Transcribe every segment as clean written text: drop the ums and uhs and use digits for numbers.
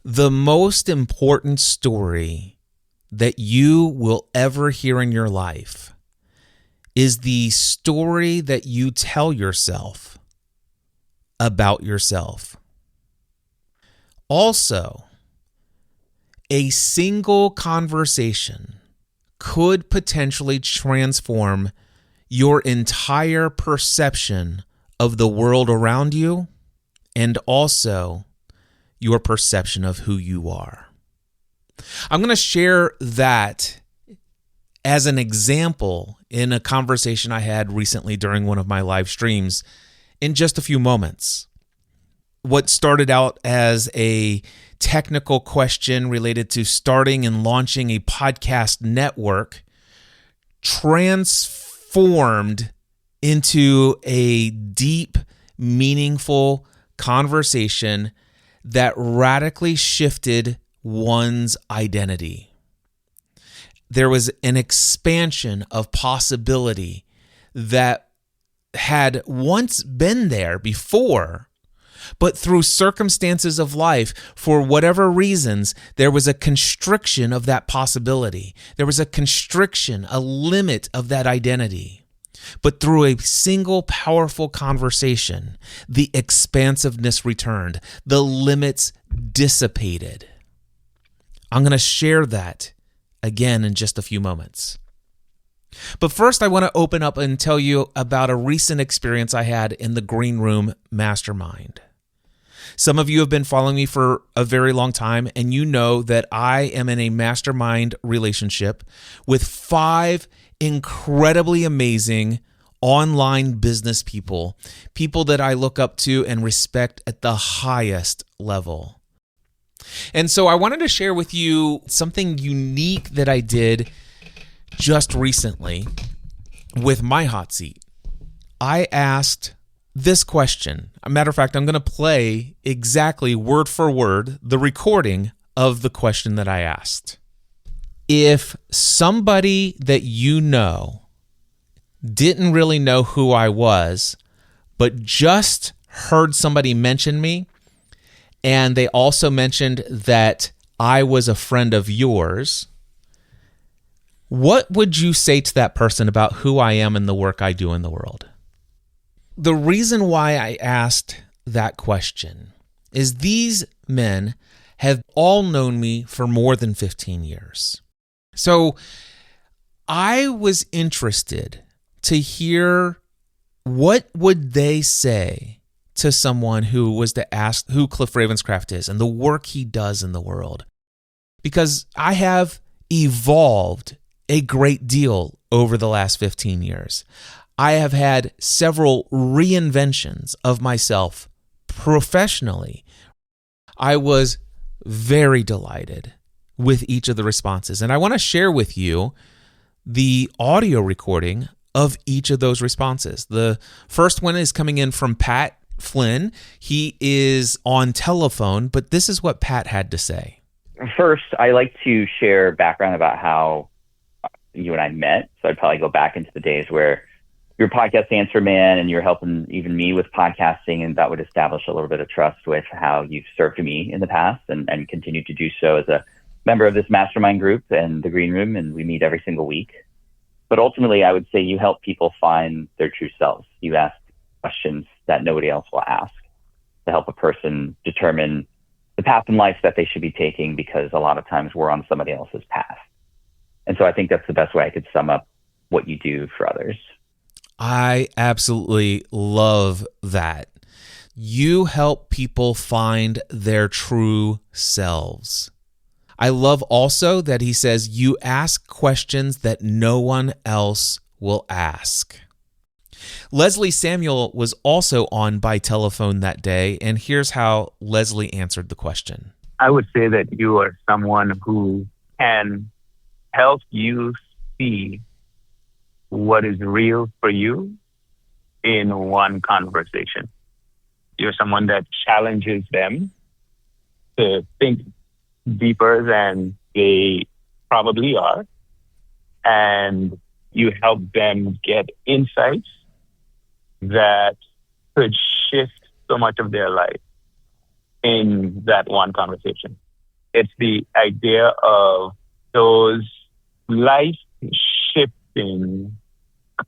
The most important story that you will ever hear in your life is the story that you tell yourself about yourself. Also, a single conversation could potentially transform your entire perception of the world around you and also your perception of who you are. I'm going to share that as an example in a conversation I had recently during one of my live streams in just a few moments. What started out as a technical question related to starting and launching a podcast network transformed into a deep, meaningful conversation that radically shifted one's identity. There was an expansion of possibility that had once been there before, but through circumstances of life, for whatever reasons, there was a constriction of that possibility. There was a constriction, a limit of that identity. But through a single powerful conversation, the expansiveness returned, the limits dissipated. I'm going to share that again in just a few moments. But first, I want to open up and tell you about a recent experience I had in the Green Room Mastermind. Some of you have been following me for a very long time, and you know that I am in a mastermind relationship with 5 incredibly amazing online business people that I look up to and respect at the highest level. And so I wanted to share with you something unique that I did just recently with my hot seat. I asked this question. As a matter of fact, I'm going to play exactly word for word the recording of the question that I asked. If somebody that you know didn't really know who I was, but just heard somebody mention me, and they also mentioned that I was a friend of yours, what would you say to that person about who I am and the work I do in the world? The reason why I asked that question is these men have all known me for more than 15 years. So I was interested to hear what would they say to someone who was to ask who Cliff Ravenscraft is and the work he does in the world. Because I have evolved a great deal over the last 15 years. I have had several reinventions of myself professionally. I was very delighted with each of the responses. And I want to share with you the audio recording of each of those responses. The first one is coming in from Pat Flynn. He is on telephone, but this is what Pat had to say. First, I like to share background about how you and I met. So I'd probably go back into the days where you're a podcast answer man and you're helping even me with podcasting, and that would establish a little bit of trust with how you've served me in the past and continue to do so as a member of this mastermind group and the Green Room, and we meet every single week. But ultimately, I would say you help people find their true selves. You ask questions that nobody else will ask to help a person determine the path in life that they should be taking, because a lot of times we're on somebody else's path. And so I think that's the best way I could sum up what you do for others. I absolutely love that. You help people find their true selves. I love also that he says you ask questions that no one else will ask. Leslie Samuel was also on by telephone that day, and here's how Leslie answered the question. I would say that you are someone who can help you see what is real for you in one conversation. You're someone that challenges them to think deeper than they probably are, and you help them get insights that could shift so much of their life in that one conversation. It's the idea of those life-shifting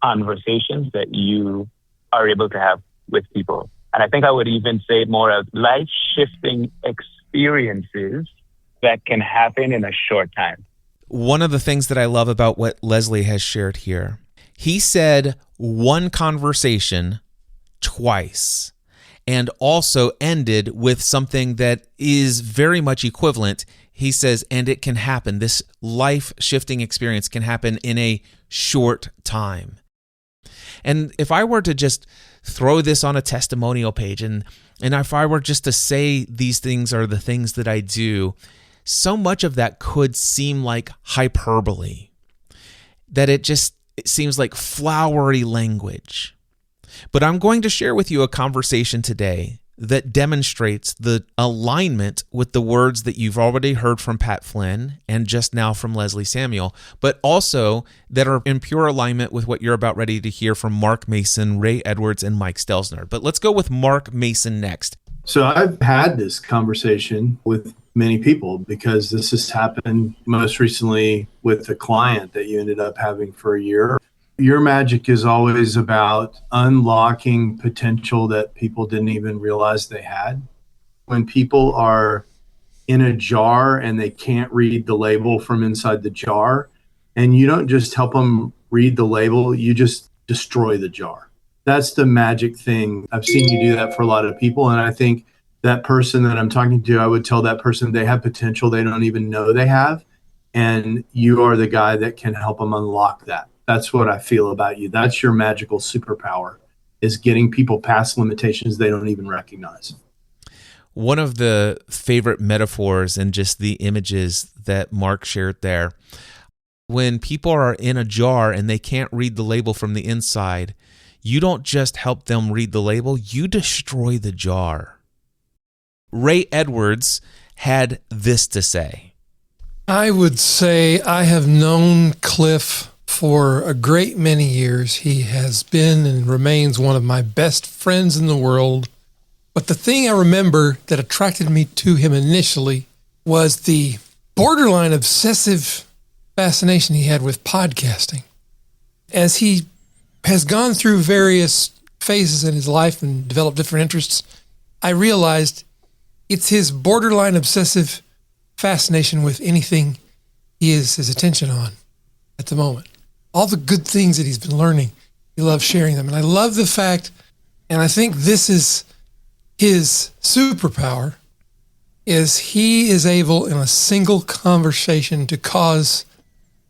conversations that you are able to have with people. And I think I would even say more of life-shifting experiences that can happen in a short time. One of the things that I love about what Leslie has shared here, he said one conversation twice and also ended with something that is very much equivalent. He says, and it can happen. This life-shifting experience can happen in a short time. And if I were to just throw this on a testimonial page and if I were just to say these things are the things that I do, so much of that could seem like hyperbole, that it seems like flowery language. But I'm going to share with you a conversation today that demonstrates the alignment with the words that you've already heard from Pat Flynn and just now from Leslie Samuel, but also that are in pure alignment with what you're about ready to hear from Mark Mason, Ray Edwards, and Mike Stelzner. But let's go with Mark Mason next. So I've had this conversation with many people because this has happened most recently with a client that you ended up having for a year. Your magic is always about unlocking potential that people didn't even realize they had. When people are in a jar and they can't read the label from inside the jar, and you don't just help them read the label, you just destroy the jar. That's the magic thing. I've seen you do that for a lot of people. And I think that person that I'm talking to, I would tell that person they have potential they don't even know they have. And you are the guy that can help them unlock that. That's what I feel about you. That's your magical superpower, is getting people past limitations they don't even recognize. One of the favorite metaphors and just the images that Mark shared there, when people are in a jar and they can't read the label from the inside, you don't just help them read the label, you destroy the jar. Ray Edwards had this to say. I would say I have known Cliff for a great many years. He has been and remains one of my best friends in the world. But the thing I remember that attracted me to him initially was the borderline obsessive fascination he had with podcasting. As he has gone through various phases in his life and developed different interests, I realized it's his borderline obsessive fascination with anything he has his attention on at the moment. All the good things that he's been learning, he loves sharing them. And I love the fact, and I think this is his superpower, is he is able in a single conversation to cause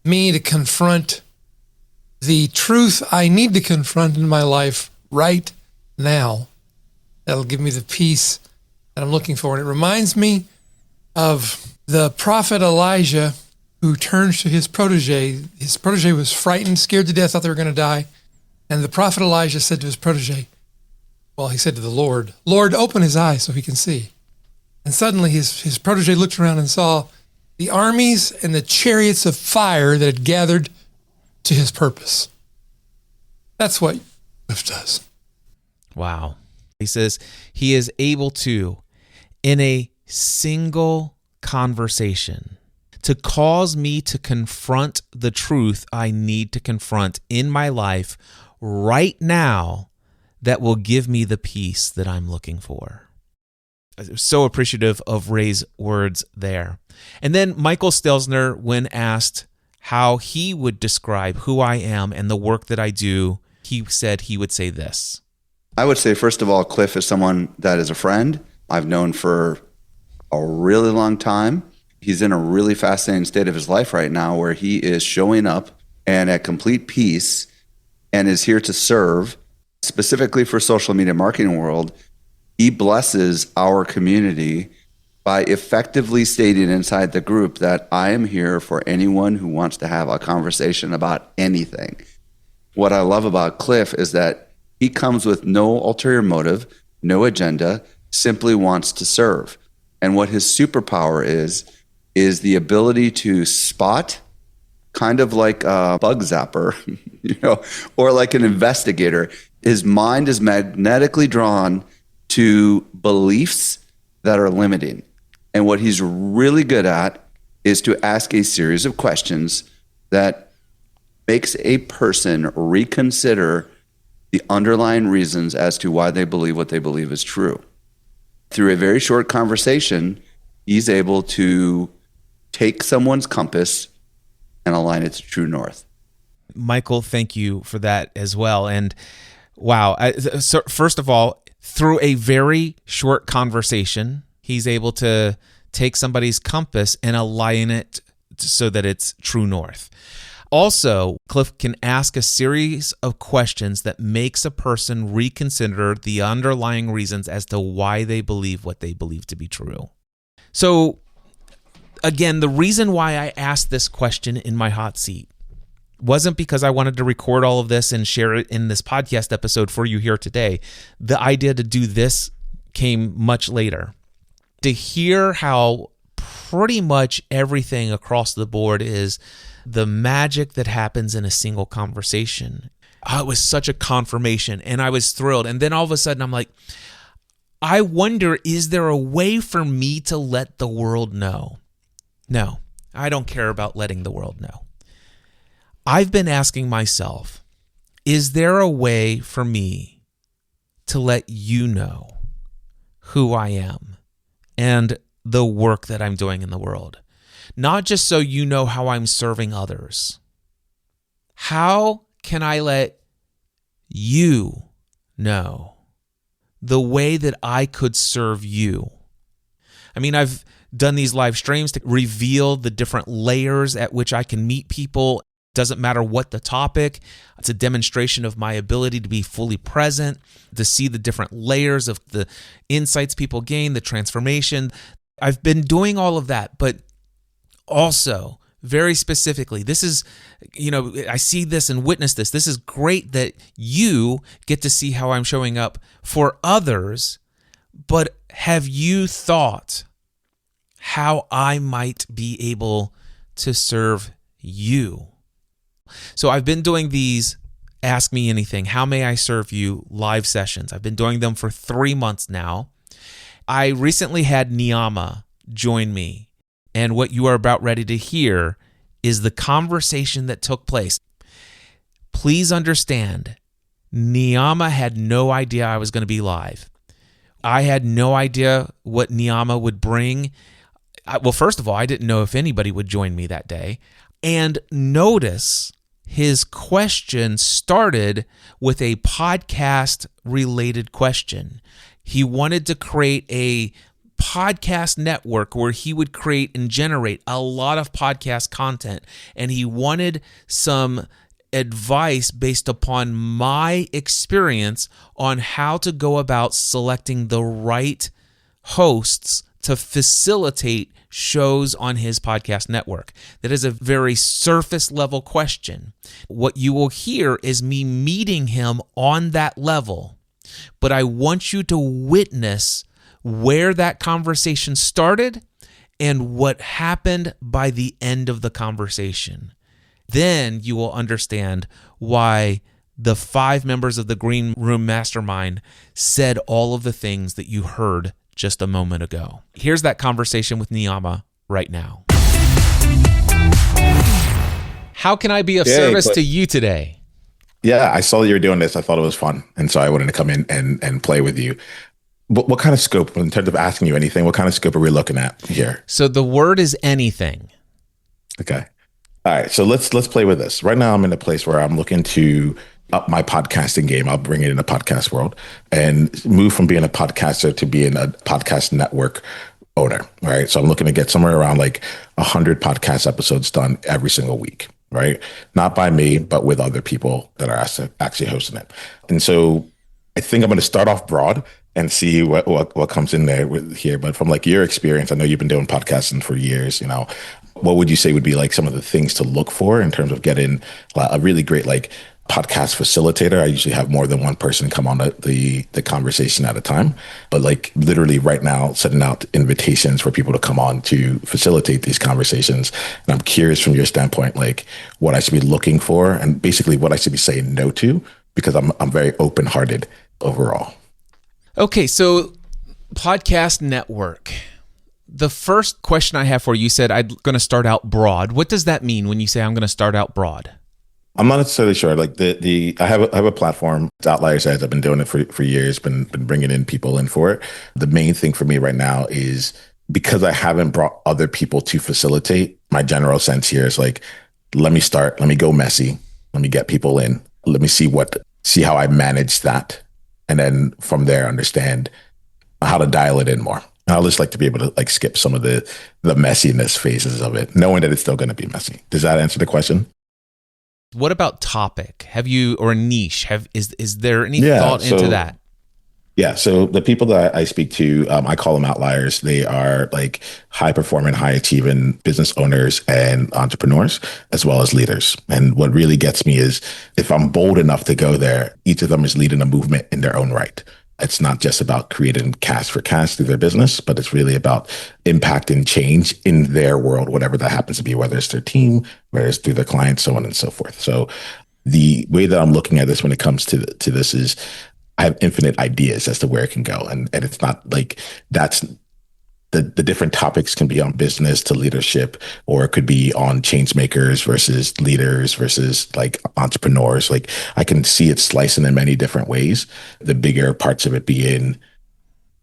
me to confront the truth I need to confront in my life right now. That'll give me the peace that I'm looking for. And it reminds me of the prophet Elijah, who turns to his protege. His protege was frightened, scared to death, thought they were going to die. And the prophet Elijah said to his protege, well, he said to the Lord, Lord, open his eyes so he can see. And suddenly his protege looked around and saw the armies and the chariots of fire that had gathered to his purpose. That's what Cliff does. Wow. He says he is able to, in a single conversation, to cause me to confront the truth I need to confront in my life right now that will give me the peace that I'm looking for. I'm so appreciative of Ray's words there. And then Michael Stelzner, when asked how he would describe who I am and the work that I do, he said he would say this. I would say, first of all, Cliff is someone that is a friend I've known for a really long time. He's in a really fascinating state of his life right now where he is showing up and at complete peace and is here to serve. Specifically for social media marketing world, he blesses our community by effectively stating inside the group that I am here for anyone who wants to have a conversation about anything. What I love about Cliff is that he comes with no ulterior motive, no agenda, simply wants to serve. And what his superpower is the ability to spot, kind of like a bug zapper, or like an investigator. His mind is magnetically drawn to beliefs that are limiting. And what he's really good at is to ask a series of questions that makes a person reconsider the underlying reasons as to why they believe what they believe is true. Through a very short conversation, he's able to take someone's compass and align it to true north. Michael, thank you for that as well. And wow, so first of all, through a very short conversation, he's able to take somebody's compass and align it so that it's true north. Also, Cliff can ask a series of questions that makes a person reconsider the underlying reasons as to why they believe what they believe to be true. So, again, the reason why I asked this question in my hot seat wasn't because I wanted to record all of this and share it in this podcast episode for you here today. The idea to do this came much later. To hear how pretty much everything across the board is the magic that happens in a single conversation. Oh, it was such a confirmation, and I was thrilled. And then all of a sudden, I'm like, I wonder, is there a way for me to let the world know? No, I don't care about letting the world know. I've been asking myself, is there a way for me to let you know who I am and the work that I'm doing in the world? Not just so you know how I'm serving others. How can I let you know the way that I could serve you? I mean, I've done these live streams to reveal the different layers at which I can meet people. Doesn't matter what the topic. It's a demonstration of my ability to be fully present, to see the different layers of the insights people gain, the transformation. I've been doing all of that, but also, very specifically, this is, I see this and witness this. This is great that you get to see how I'm showing up for others, but have you thought how I might be able to serve you? So I've been doing these Ask Me Anything, How May I Serve You live sessions. I've been doing them for 3 months now. I recently had Niiamah join me. And what you are about ready to hear is the conversation that took place. Please understand, Niiamah had no idea I was going to be live. I had no idea what Niiamah would bring. Well, first of all, I didn't know if anybody would join me that day. And notice his question started with a podcast-related question. He wanted to create a podcast network where he would create and generate a lot of podcast content, and he wanted some advice based upon my experience on how to go about selecting the right hosts to facilitate shows on his podcast network. That is a very surface level question. What you will hear is me meeting him on that level, but I want you to witness where that conversation started and what happened by the end of the conversation. Then you will understand why the 5 members of the Green Room Mastermind said all of the things that you heard just a moment ago. Here's that conversation with Niiamah right now. How can I be of service to you today? Yeah, I saw that you were doing this. I thought it was fun. And so I wanted to come in and play with you. What kind of scope, in terms of asking you anything, what kind of scope are we looking at here? So the word is anything. Okay. All right. So let's play with this. Right now I'm in a place where I'm looking to up my podcasting game. I'll bring it in the podcast world and move from being a podcaster to being a podcast network owner. Right. So I'm looking to get somewhere around like 100 podcast episodes done every single week. Right. Not by me, but with other people that are actually hosting it. And so I think I'm going to start off broad and see what comes in there here. But from like your experience, I know you've been doing podcasting for years, what would you say would be like some of the things to look for in terms of getting a really great like podcast facilitator? I usually have more than one person come on the conversation at a time, but like literally right now setting out invitations for people to come on to facilitate these conversations. And I'm curious from your standpoint, like what I should be looking for and basically what I should be saying no to, because I'm very open-hearted overall. Okay, so podcast network. The first question I have for you, you said I'm going to start out broad. What does that mean when you say I'm going to start out broad? I'm not necessarily sure. Like I have a platform. It's Outliers Edge. I've been doing it for years. Been bringing in people in for it. The main thing for me right now is because I haven't brought other people to facilitate. My general sense here is like, let me start. Let me go messy. Let me get people in. Let me see how I manage that, and then from there understand how to dial it in more. I just like to be able to like skip some of the messiness phases of it, knowing that it's still going to be messy. Does that answer the question? What about topic? Have you, or niche? Is there any thought into that? Yeah. So the people that I speak to, I call them outliers. They are like high performing, high achieving business owners and entrepreneurs, as well as leaders. And what really gets me is if I'm bold enough to go there, each of them is leading a movement in their own right. It's not just about creating cash for cash through their business, but it's really about impact and change in their world, whatever that happens to be, whether it's their team, whether it's through their clients, so on and so forth. So the way that I'm looking at this when it comes to this is I have infinite ideas as to where it can go. And it's not like that's the different topics can be on business to leadership, or it could be on change makers versus leaders versus like entrepreneurs. Like I can see it slicing in many different ways. The bigger parts of it being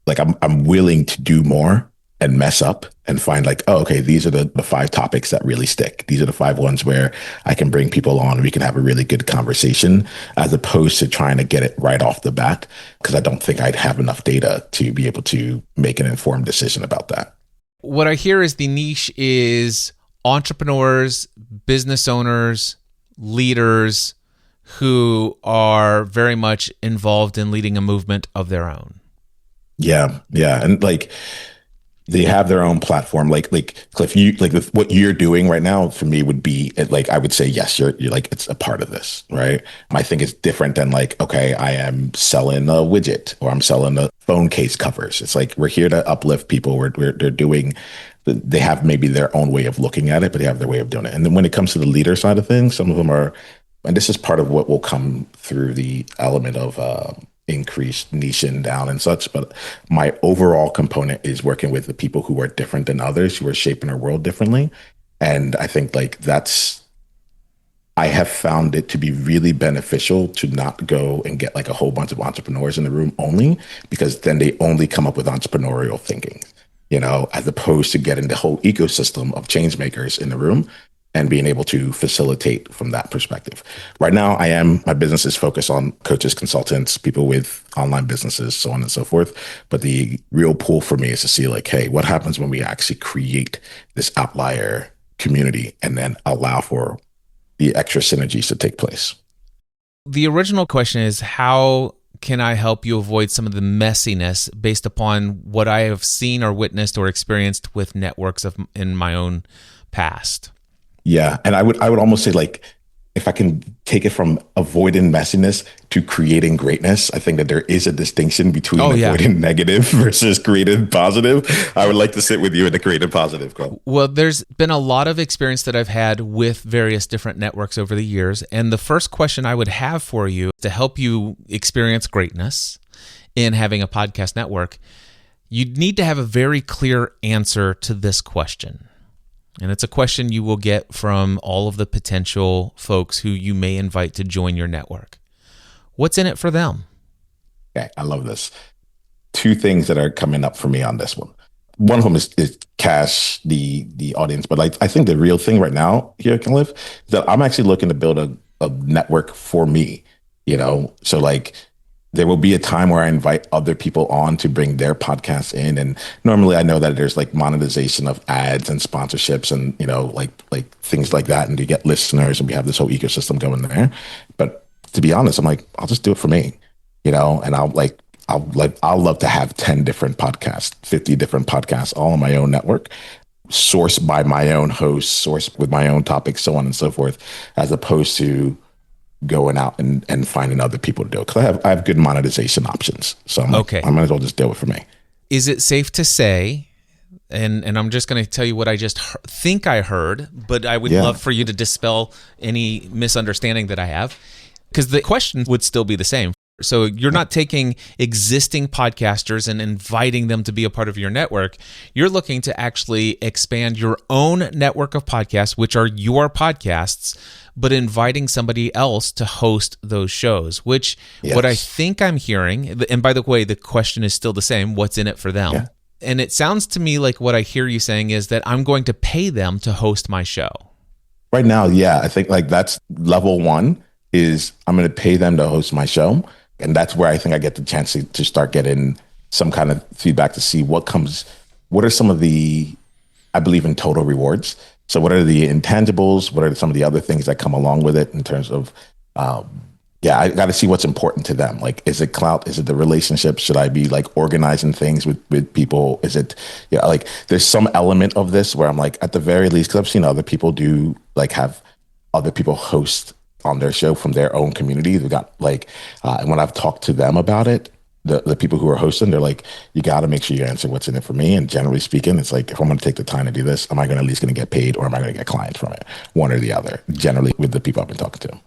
like, I'm willing to do more and mess up and find like, oh, okay, these are the 5 topics that really stick. These are the 5 ones where I can bring people on. We can have a really good conversation, as opposed to trying to get it right off the bat, because I don't think I'd have enough data to be able to make an informed decision about that. What I hear is the niche is entrepreneurs, business owners, leaders who are very much involved in leading a movement of their own. Yeah. And like, they have their own platform. Like Cliff, you like what you're doing right now for me would be like, I would say, yes, you're like, it's a part of this, right? I think it's different than like, okay, I am selling a widget or I'm selling a phone case covers. It's like, we're here to uplift people. They have maybe their own way of looking at it, but they have their way of doing it. And then when it comes to the leader side of things, some of them are, and this is part of what will come through the element of, increased niching down and such, but my overall component is working with the people who are different than others, who are shaping our world differently. And I think like I have found it to be really beneficial to not go and get like a whole bunch of entrepreneurs in the room only, because then they only come up with entrepreneurial thinking, as opposed to getting the whole ecosystem of change makers in the room and being able to facilitate from that perspective. Right now, my business is focused on coaches, consultants, people with online businesses, so on and so forth. But the real pull for me is to see like, hey, what happens when we actually create this outlier community and then allow for the extra synergies to take place? The original question is, how can I help you avoid some of the messiness based upon what I have seen or witnessed or experienced with networks in my own past? Yeah. And I would almost say like, if I can take it from avoiding messiness to creating greatness, I think that there is a distinction between avoiding negative versus creating positive. I would like to sit with you in the creative positive club. Well, there's been a lot of experience that I've had with various different networks over the years. And the first question I would have for you to help you experience greatness in having a podcast network, you need to have a very clear answer to this question. And it's a question you will get from all of the potential folks who you may invite to join your network. What's in it for them? Okay, I love this. 2 things that are coming up for me on this one. One of them is cash, the audience. But I think the real thing right now here at Cliff is that I'm actually looking to build a network for me, So like, there will be a time where I invite other people on to bring their podcasts in. And normally I know that there's like monetization of ads and sponsorships and, like things like that. And you get listeners and we have this whole ecosystem going there. But to be honest, I'm like, I'll just do it for me, and I'll love to have 10 different podcasts, 50 different podcasts, all on my own network, sourced by my own hosts, sourced with my own topics, so on and so forth, as opposed to going out and finding other people to do it. Because I have good monetization options. So I'm like, I might as well just do it for me. Is it safe to say, and I'm just going to tell you what I just think I heard, but I would love for you to dispel any misunderstanding that I have, because the question would still be the same. So you're not taking existing podcasters and inviting them to be a part of your network. You're looking to actually expand your own network of podcasts, which are your podcasts, but inviting somebody else to host those shows, which what I think I'm hearing, and by the way, the question is still the same, what's in it for them? Yeah. And it sounds to me like what I hear you saying is that I'm going to pay them to host my show. Right now, yeah, I think like that's level one is I'm going to pay them to host my show. And that's where I think I get the chance to start getting some kind of feedback to see what are some of the, I believe in total rewards. So what are the intangibles? What are some of the other things that come along with it in terms of, I got to see what's important to them. Like, is it clout? Is it the relationship? Should I be like organizing things with people? Is it, like there's some element of this where I'm like, at the very least, because I've seen other people do like have other people host on their show from their own community. They got like, and when I've talked to them about it, the people who are hosting, they're like, you got to make sure you answer what's in it for me. And generally speaking, it's like, if I'm going to take the time to do this, am I at least going to get paid or am I going to get clients from it? One or the other, generally with the people I've been talking to.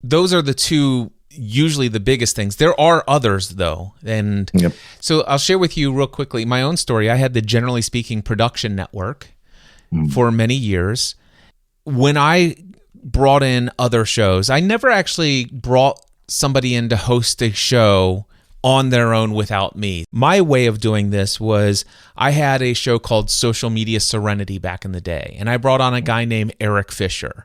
Those are the two, usually the biggest things. There are others though. And so I'll share with you real quickly my own story. I had the Generally Speaking production network for many years. When I brought in other shows, I never actually brought somebody in to host a show on their own without me. My way of doing this was I had a show called Social Media Serenity back in the day, and I brought on a guy named Eric Fisher.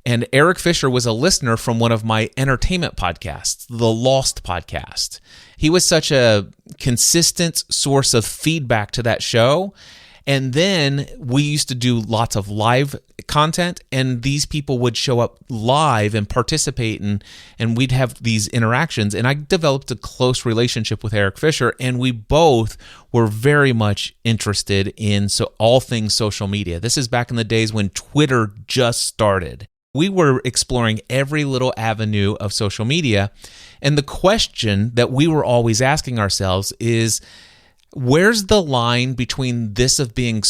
And Eric Fisher was a listener from one of my entertainment podcasts, the Lost podcast. He was such a consistent source of feedback to that show. And then we used to do lots of live content, and these people would show up live and participate, and we'd have these interactions. And I developed a close relationship with Eric Fisher, and we both were very much interested in all things social media. This is back in the days when Twitter just started. We were exploring every little avenue of social media, and the question that we were always asking ourselves is, where's the line between this of being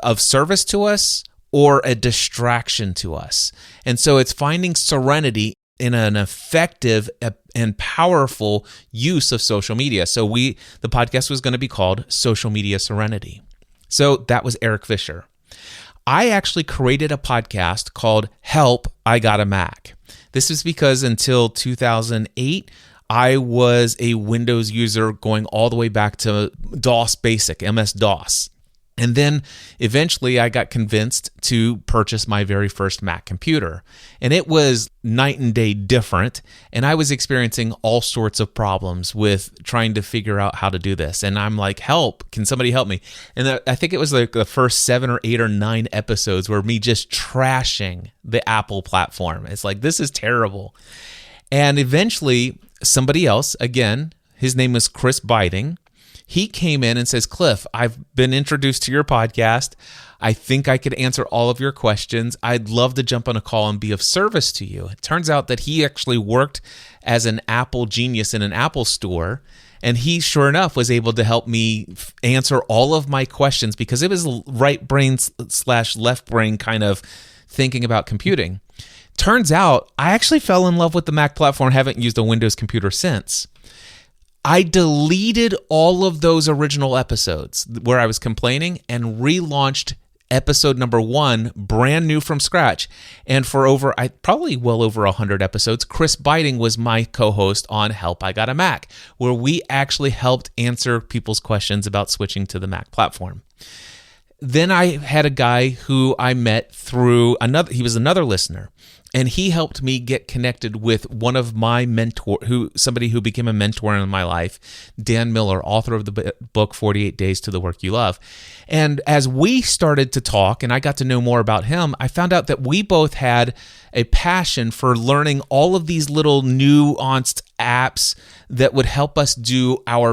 of service to us or a distraction to us? And so it's finding serenity in an effective and powerful use of social media. So the podcast was going to be called Social Media Serenity. So that was Eric Fisher. I actually created a podcast called Help, I Got a Mac. This is because until 2008, I was a Windows user going all the way back to DOS Basic, MS-DOS. And then eventually I got convinced to purchase my very first Mac computer. And it was night and day different. And I was experiencing all sorts of problems with trying to figure out how to do this. And I'm like, help, can somebody help me? And I think it was like the first 7 or 8 or 9 episodes were me just trashing the Apple platform. It's like, this is terrible. And eventually somebody else, again, his name was Chris Biding, he came in and says, Cliff, I've been introduced to your podcast. I think I could answer all of your questions. I'd love to jump on a call and be of service to you. It turns out that he actually worked as an Apple genius in an Apple store, and he, sure enough, was able to help me answer all of my questions because it was right brain / left brain kind of thinking about computing. Turns out I actually fell in love with the Mac platform, haven't used a Windows computer since. I deleted all of those original episodes where I was complaining and relaunched episode number 1, brand new from scratch. And for probably well over 100 episodes, Chris Biding was my co-host on Help, I Got a Mac, where we actually helped answer people's questions about switching to the Mac platform. Then I had a guy who I met through he was another listener, and he helped me get connected with one of my somebody who became a mentor in my life, Dan Miller, author of the book 48 Days to the Work You Love. And as we started to talk and I got to know more about him, I found out that we both had a passion for learning all of these little nuanced apps that would help us do our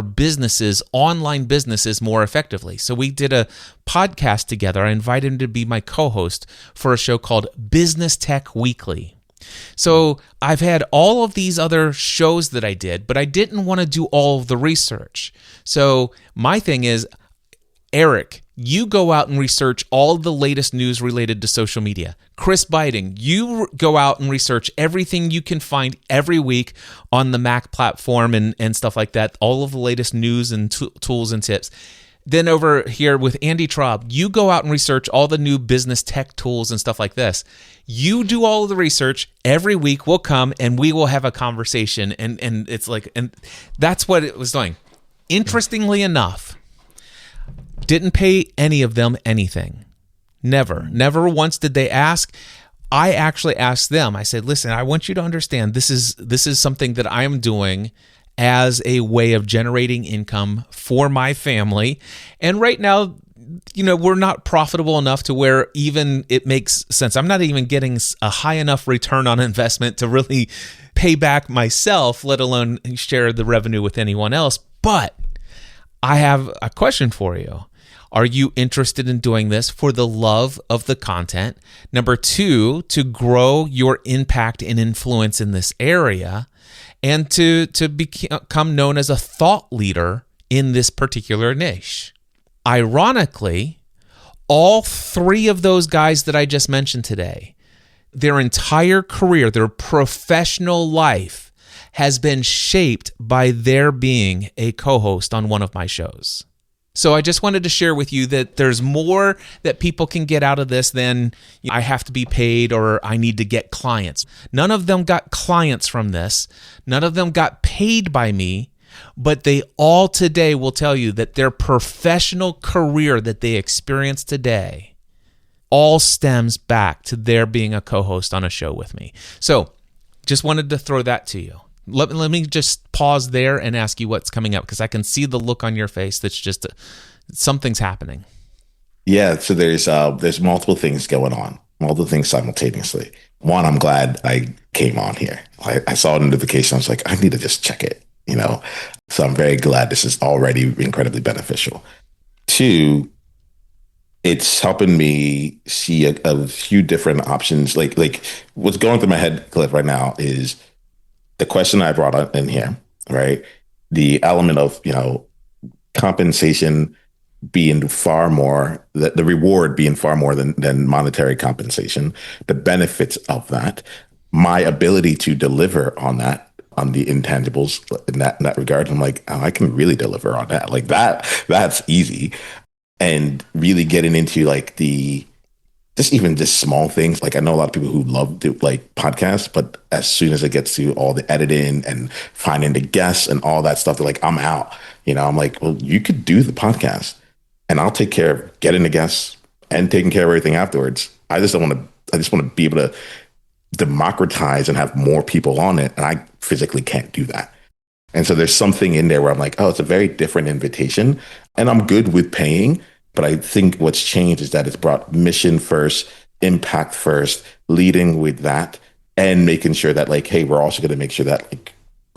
online businesses more effectively. So we did a podcast together. I invited him to be my co-host for a show called Business Tech Weekly. So I've had all of these other shows that I did, but I didn't want to do all of the research. So my thing is, Eric, you go out and research all the latest news related to social media. Chris Biding, you go out and research everything you can find every week on the Mac platform and stuff like that, all of the latest news and tools and tips. Then over here with Andy Traub, you go out and research all the new business tech tools and stuff like this. You do all of the research. Every week we'll come and we will have a conversation. And it's like, and that's what it was doing. Interestingly enough, didn't pay any of them anything. Never once did they ask. I actually asked them. I said, listen, I want you to understand this is something that I am doing as a way of generating income for my family. And right now, we're not profitable enough to where even it makes sense. I'm not even getting a high enough return on investment to really pay back myself, let alone share the revenue with anyone else. But I have a question for you. Are you interested in doing this for the love of the content? Number 2, to grow your impact and influence in this area, and to become known as a thought leader in this particular niche. Ironically, all 3 of those guys that I just mentioned today, their entire career, their professional life has been shaped by their being a co-host on one of my shows. So I just wanted to share with you that there's more that people can get out of this than I have to be paid or I need to get clients. None of them got clients from this. None of them got paid by me, but they all today will tell you that their professional career that they experience today all stems back to their being a co-host on a show with me. So just wanted to throw that to you. Let me just pause there and ask you what's coming up, because I can see the look on your face that's just something's happening. Yeah, so there's multiple things going on, multiple things simultaneously. One, I'm glad I came on here. I saw a notification. I was like, I need to just check it, So I'm very glad this is already incredibly beneficial. 2, it's helping me see a few different options. Like what's going through my head, Cliff, right now is the question I brought up in here, right? The element of, compensation being far more, the reward being far more than monetary compensation, the benefits of that, my ability to deliver on that, on the intangibles in that regard. I'm like, oh, I can really deliver on that. Like that's easy. And really getting into like just small things. Like I know a lot of people who love to like podcasts, but as soon as it gets to all the editing and finding the guests and all that stuff, they're like, I'm out. I'm like, well, you could do the podcast and I'll take care of getting the guests and taking care of everything afterwards. I just want to be able to democratize and have more people on it. And I physically can't do that. And so there's something in there where I'm like, oh, it's a very different invitation and I'm good with paying. But I think what's changed is that it's brought mission first, impact first, leading with that, and making sure that like, hey, we're also going to make sure that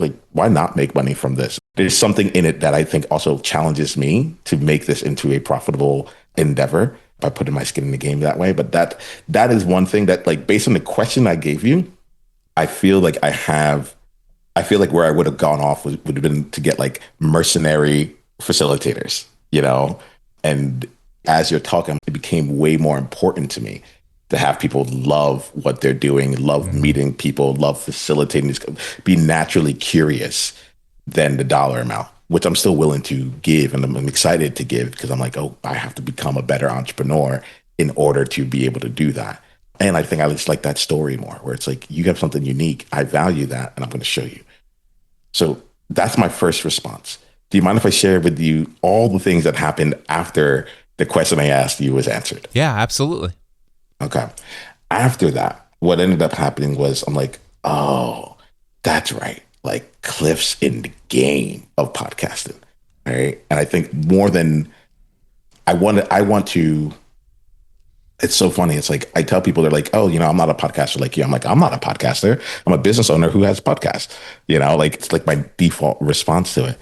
like, why not make money from this? There's something in it that I think also challenges me to make this into a profitable endeavor by putting my skin in the game that way. But that is one thing that like, based on the question I gave you, I feel like where I would have gone off would have been to get like mercenary facilitators, And as you're talking, it became way more important to me to have people love what they're doing, love meeting people, love facilitating this, be naturally curious than the dollar amount, which I'm still willing to give. And I'm excited to give because I'm like, oh, I have to become a better entrepreneur in order to be able to do that. And I think I just like that story more, where it's like, you have something unique. I value that, and I'm going to show you. So that's my first response. Do you mind if I share with you all the things that happened after the question I asked you was answered? Yeah, absolutely. Okay. After that, what ended up happening was I'm like, oh, that's right. Like Cliff's in the game of podcasting. Right. And I think more than I want to, it's so funny. It's like, I tell people, they're like, oh, I'm not a podcaster like you. I'm like, I'm not a podcaster. I'm a business owner who has podcasts, like it's like my default response to it.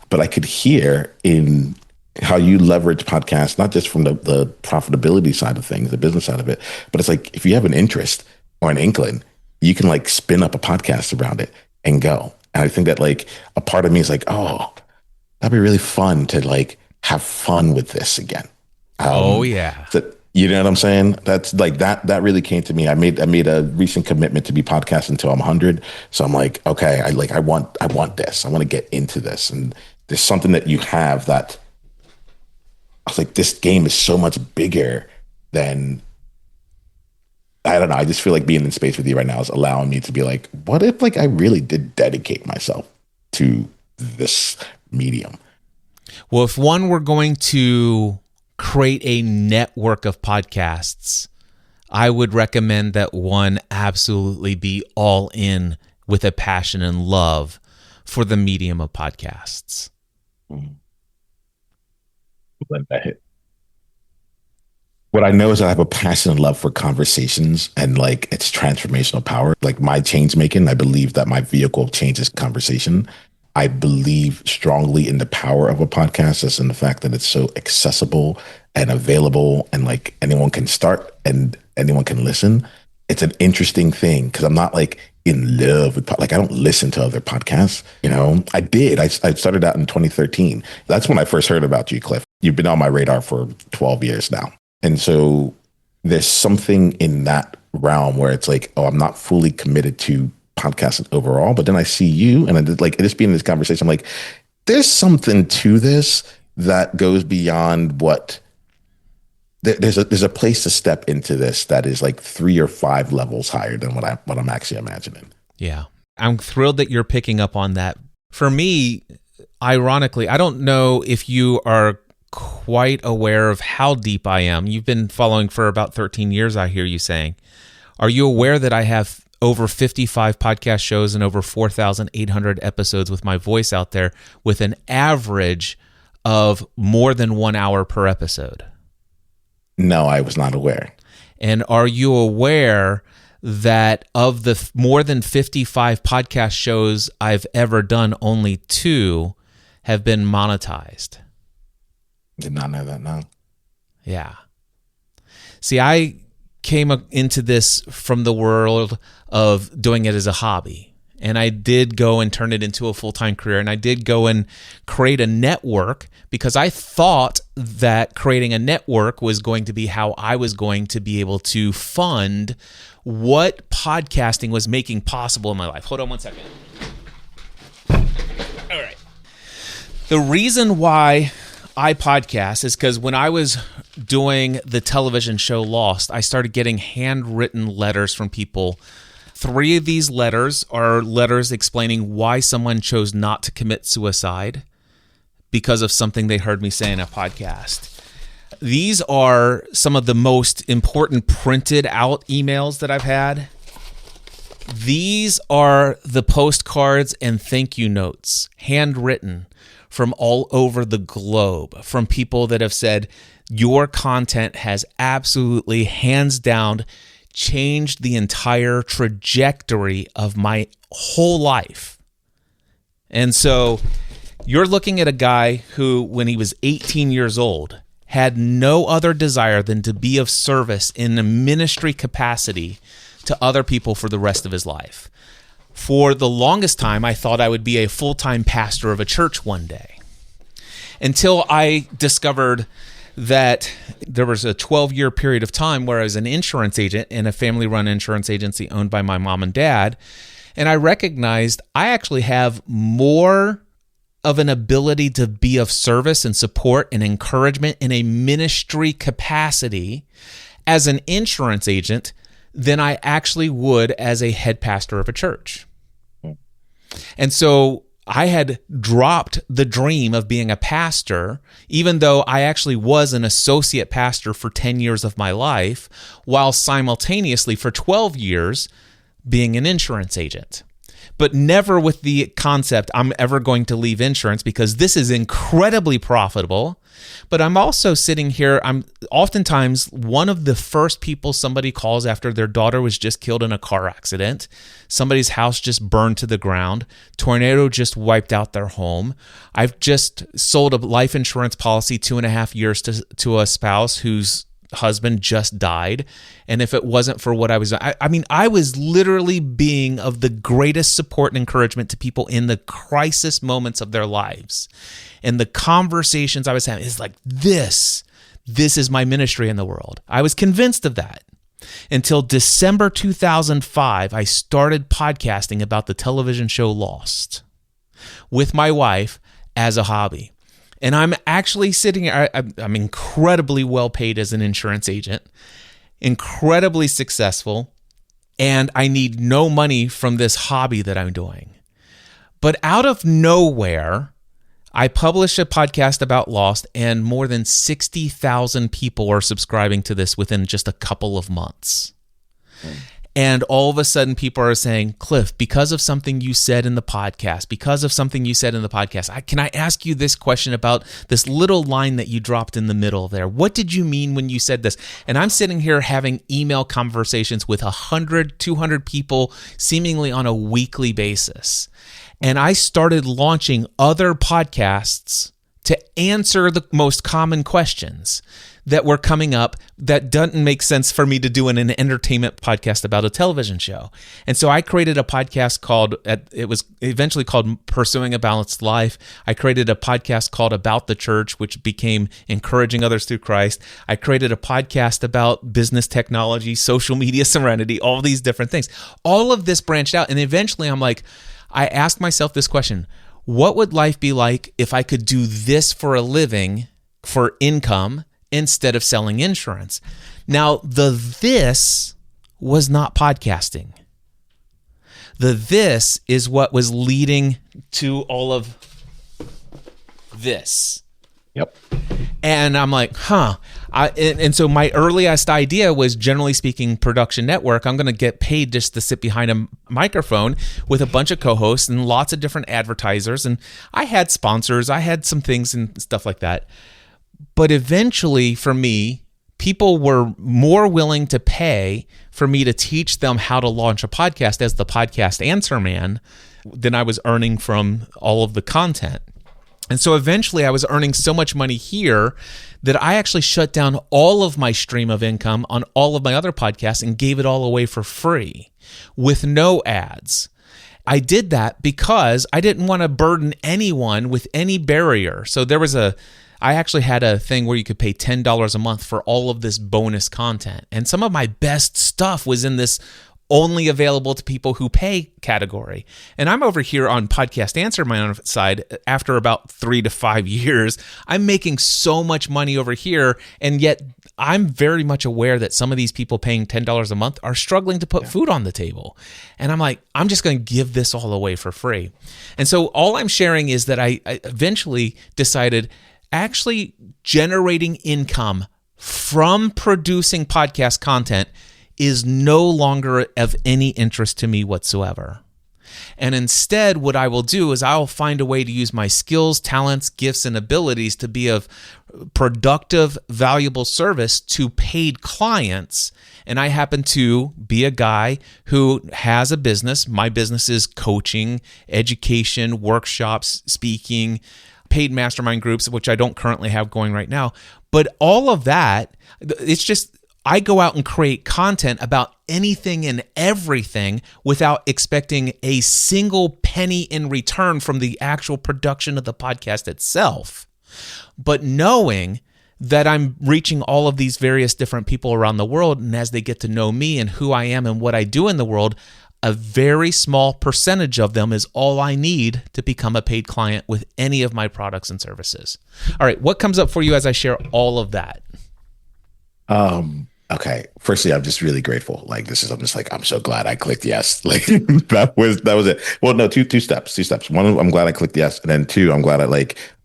But I could hear in how you leverage podcasts, not just from the profitability side of things, the business side of it, but it's like, if you have an interest or an inkling, you can like spin up a podcast around it and go. And I think that like a part of me is like, oh, that'd be really fun to like have fun with this again. Oh yeah. So, you know what I'm saying? That's like that really came to me. I made a recent commitment to be podcasting until I'm 100. So I'm like, okay, I want this. I want to get into this. And there's something that you have that I was like, this game is so much bigger than, I don't know. I just feel like being in space with you right now is allowing me to be like, what if like I really did dedicate myself to this medium? Well, if one were going to create a network of podcasts, I would recommend that one absolutely be all in with a passion and love for the medium of podcasts. Let that hit. What I know is that I have a passion and love for conversations and like its transformational power. Like my change making, I believe that my vehicle of change is conversation. I believe strongly in the power of a podcast, as in the fact that it's so accessible and available and like anyone can start and anyone can listen. It's an interesting thing because I'm not like in love with, like I don't listen to other podcasts. You know, I did. I started out in 2013. That's when I first heard about you, Cliff. You've been on my radar for 12 years now. And so there's something in that realm where it's like, oh, I'm not fully committed to podcasting overall, but then I see you and I did like just being in this conversation, I'm like, there's something to this that goes beyond what there's a place to step into this that is like 3 or 5 levels higher than what I'm actually imagining. Yeah. I'm thrilled that you're picking up on that. For me, ironically, I don't know if you are quite aware of how deep I am. You've been following for about 13 years, I hear you saying. Are you aware that I have over 55 podcast shows and over 4,800 episodes with my voice out there with an average of more than 1 hour per episode? No, I was not aware. And are you aware that of the more than 55 podcast shows I've ever done, only 2 have been monetized? Did not know that, no. Yeah. See, I came into this from the world of doing it as a hobby. And I did go and turn it into a full-time career. And I did go and create a network because I thought that creating a network was going to be how I was going to be able to fund what podcasting was making possible in my life. Hold on one second. All right. The reason why I podcast is because when I was doing the television show Lost, I started getting handwritten letters from people. 3 of these letters are letters explaining why someone chose not to commit suicide because of something they heard me say in a podcast. These are some of the most important printed out emails that I've had. These are the postcards and thank you notes, handwritten from all over the globe, from people that have said, your content has absolutely, hands down, changed the entire trajectory of my whole life. And so you're looking at a guy who, when he was 18 years old, had no other desire than to be of service in a ministry capacity to other people for the rest of his life. For the longest time, I thought I would be a full-time pastor of a church one day, until I discovered that there was a 12-year period of time where I was an insurance agent in a family-run insurance agency owned by my mom and dad, and I recognized I actually have more of an ability to be of service and support and encouragement in a ministry capacity as an insurance agent than I actually would as a head pastor of a church. And so I had dropped the dream of being a pastor, even though I actually was an associate pastor for 10 years of my life, while simultaneously for 12 years being an insurance agent. But never with the concept I'm ever going to leave insurance because this is incredibly profitable. But I'm also sitting here, I'm oftentimes one of the first people somebody calls after their daughter was just killed in a car accident. Somebody's house just burned to the ground. Tornado just wiped out their home. I've just sold a life insurance policy 2.5 years to a spouse whose husband just died. And if it wasn't for what I was, I was literally being of the greatest support and encouragement to people in the crisis moments of their lives. And the conversations I was having is like, this this is my ministry in the world. I was convinced of that until December 2005. I started podcasting about the television show Lost with my wife as a hobby. And I'm actually sitting here, I'm incredibly well paid as an insurance agent, incredibly successful, and I need no money from this hobby that I'm doing. But out of nowhere, I published a podcast about Lost, and more than 60,000 people are subscribing to this within just a couple of months. And all of a sudden, people are saying, Cliff, because of something you said in the podcast, can I ask you this question about this little line that you dropped in the middle there? What did you mean when you said this? And I'm sitting here having email conversations with 100, 200 people seemingly on a weekly basis. And I started launching other podcasts to answer the most common questions that were coming up that doesn't make sense for me to do in an entertainment podcast about a television show. And so I created a podcast it was eventually called Pursuing a Balanced Life. I created a podcast called About the Church, which became Encouraging Others Through Christ. I created a podcast about business technology, social media serenity, all these different things. All of this branched out. And eventually I asked myself this question: what would life be like if I could do this for a living, for income, instead of selling insurance? Now, this was not podcasting. This is what was leading to all of this. Yep. And I'm like, and so my earliest idea was, generally speaking, production network. I'm going to get paid just to sit behind a microphone with a bunch of co-hosts and lots of different advertisers. And I had sponsors. I had some things and stuff like that. But eventually, for me, people were more willing to pay for me to teach them how to launch a podcast as the podcast answer man than I was earning from all of the content. And so eventually I was earning so much money here that I actually shut down all of my stream of income on all of my other podcasts and gave it all away for free with no ads. I did that because I didn't want to burden anyone with any barrier. So I actually had a thing where you could pay $10 a month for all of this bonus content. And some of my best stuff was in this only available to people who pay category. And I'm over here on Podcast Answer my side. After about 3 to 5 years, I'm making so much money over here. And yet I'm very much aware that some of these people paying $10 a month are struggling to put food on the table. And I'm like, I'm just going to give this all away for free. And so all I'm sharing is that I eventually decided actually generating income from producing podcast content is no longer of any interest to me whatsoever. And instead, what I will do is I'll find a way to use my skills, talents, gifts, and abilities to be of productive, valuable service to paid clients. And I happen to be a guy who has a business. My business is coaching, education, workshops, speaking, paid mastermind groups, which I don't currently have going right now. But all of that, it's just, I go out and create content about anything and everything without expecting a single penny in return from the actual production of the podcast itself. But knowing that I'm reaching all of these various different people around the world, and as they get to know me and who I am and what I do in the world, a very small percentage of them is all I need to become a paid client with any of my products and services. All right, what comes up for you as I share all of that? Okay. Firstly, I'm just really grateful. I'm just like, I'm so glad I clicked yes. Like that was it. Well, no, two steps. One, I'm glad I clicked yes. And then two, I'm glad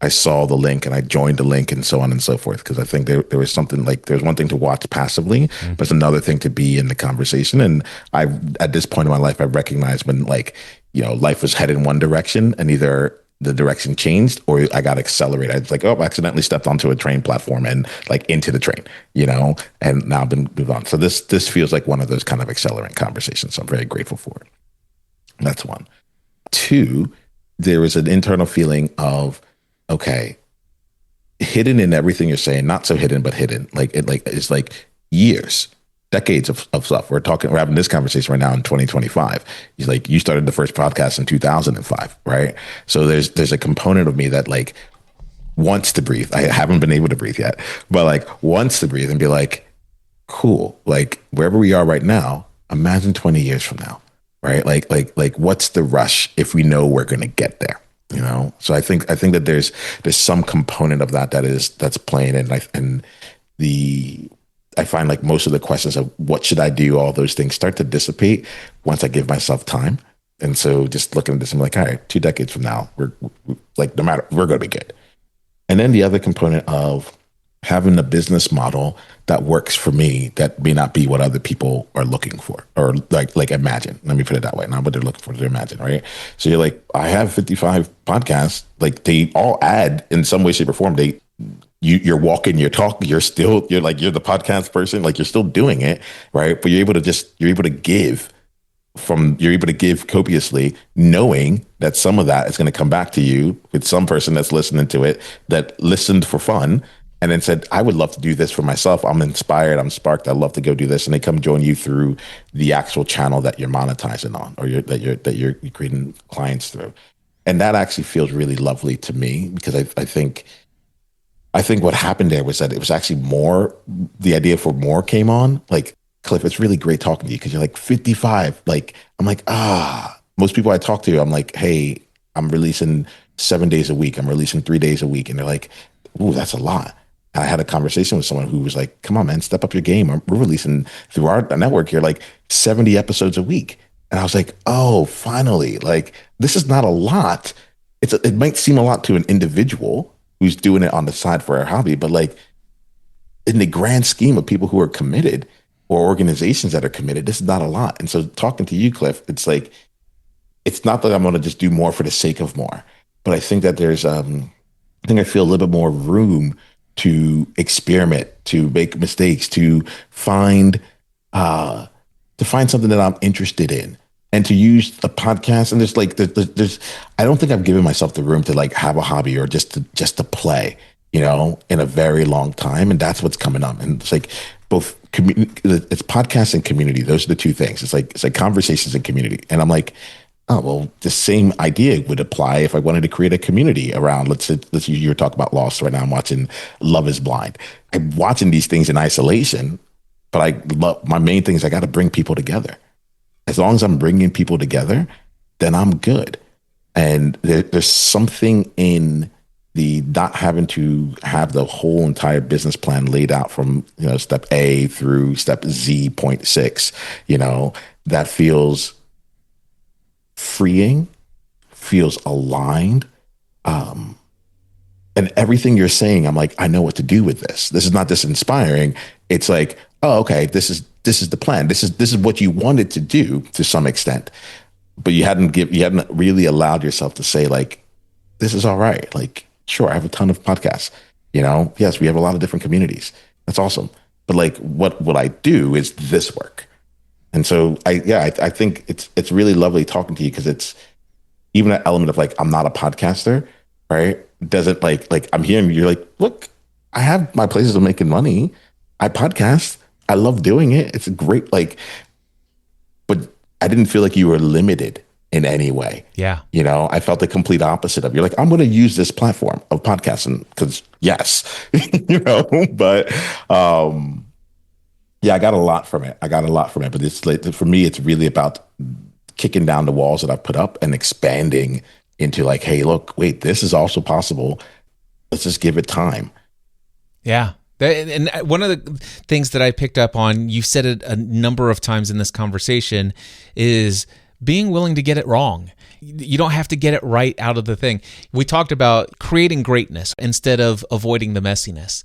I saw the link and I joined the link and so on and so forth. Cause I think there was something there's one thing to watch passively, but it's another thing to be in the conversation. And at this point in my life, I recognized when life was headed in one direction and either the direction changed or I got accelerated. I was like, I accidentally stepped onto a train platform and into the train, and now I've been moved on. So this feels like one of those kind of accelerant conversations. So I'm very grateful for it. That's one. Two, there is an internal feeling of, okay, hidden in everything you're saying, not so hidden, but hidden. It's like years, decades of stuff. We're having this conversation right now in 2025. He's like, you started the first podcast in 2005, right? So there's a component of me that wants to breathe. I haven't been able to breathe yet, but like wants to breathe and be like, cool, like wherever we are right now, imagine 20 years from now, right? Like what's the rush if we know we're going to get there, you know? So I think that there's some component of that's playing, and I find like most of the questions of what should I do, all those things start to dissipate once I give myself time. And so just looking at this, I'm like, all right, 2 decades from now, we're like, no matter, we're going to be good. And then the other component of having a business model that works for me that may not be what other people are looking for, or like imagine. Let me put it that way. Not what they're looking for, to imagine, right? So you're like, I have 55 podcasts. Like they all add in some way, shape, or form. You're walking, you're talking, you're the podcast person. Like you're still doing it, right? But you're able to give copiously, knowing that some of that is going to come back to you with some person that's listening to it, that listened for fun and then said, I would love to do this for myself. I'm inspired. I'm sparked. I'd love to go do this. And they come join you through the actual channel that you're monetizing on, or that you're creating clients through. And that actually feels really lovely to me, because I think what happened there was that it was actually more, the idea for more came on. Like, Cliff, it's really great talking to you because you're like 55. Like, I'm like, most people I talk to, I'm like, hey, I'm releasing 7 days a week. I'm releasing 3 days a week. And they're like, ooh, that's a lot. And I had a conversation with someone who was like, come on, man, step up your game. We're releasing through our network here, like 70 episodes a week. And I was like, oh, finally, like, this is not a lot. It might seem a lot to an individual who's doing it on the side for a hobby, but like in the grand scheme of people who are committed, or organizations that are committed, this is not a lot. And so talking to you, Cliff, it's like, it's not that I'm going to just do more for the sake of more, but I think that there's, I feel a little bit more room to experiment, to make mistakes, to find something that I'm interested in, and to use a podcast. And there's I don't think I've given myself the room to like have a hobby or just to play, you know, in a very long time. And that's what's coming up. And it's like both it's podcast and community. Those are the two things. It's like conversations and community. And I'm like, oh, well, the same idea would apply if I wanted to create a community around, let's use your talk about loss. Right now I'm watching Love is Blind. I'm watching these things in isolation, but my main thing is I got to bring people together. As long as I'm bringing people together, then I'm good. And there's something in the not having to have the whole entire business plan laid out from, you know, step A through step Z.6, you know, that feels freeing, feels aligned. And everything you're saying, I'm like, I know what to do with this. This is not just inspiring. It's like, oh, okay, this is the plan. This is what you wanted to do to some extent, but you hadn't really allowed yourself to say like, this is all right. Like, sure, I have a ton of podcasts, you know, yes, we have a lot of different communities. That's awesome. But like, what I do is this work. And so I think it's really lovely talking to you, because it's even an element of like, I'm not a podcaster, right? Doesn't like I'm hearing you're like, look, I have my places of making money. I podcast. I love doing it. It's great. Like, but I didn't feel like you were limited in any way. Yeah. You know, I felt the complete opposite of, you're like, I'm going to use this platform of podcasting because yes, you know, but, yeah, I got a lot from it. But it's like, for me, it's really about kicking down the walls that I've put up and expanding into like, hey, look, wait, this is also possible. Let's just give it time. Yeah. And one of the things that I picked up on, you've said it a number of times in this conversation, is being willing to get it wrong. You don't have to get it right out of the thing. We talked about creating greatness instead of avoiding the messiness.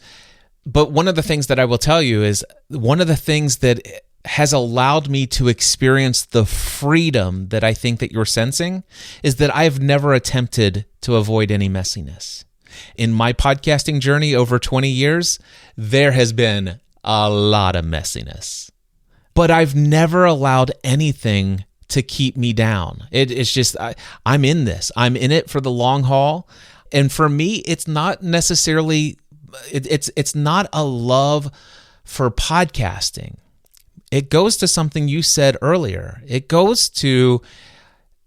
But one of the things that I will tell you is one of the things that has allowed me to experience the freedom that I think that you're sensing is that I've never attempted to avoid any messiness. In my podcasting journey over 20 years, there has been a lot of messiness. But I've never allowed anything to keep me down. It's just, I'm in this. I'm in it for the long haul. And for me, it's not necessarily, it's not a love for podcasting. It goes to something you said earlier. It goes to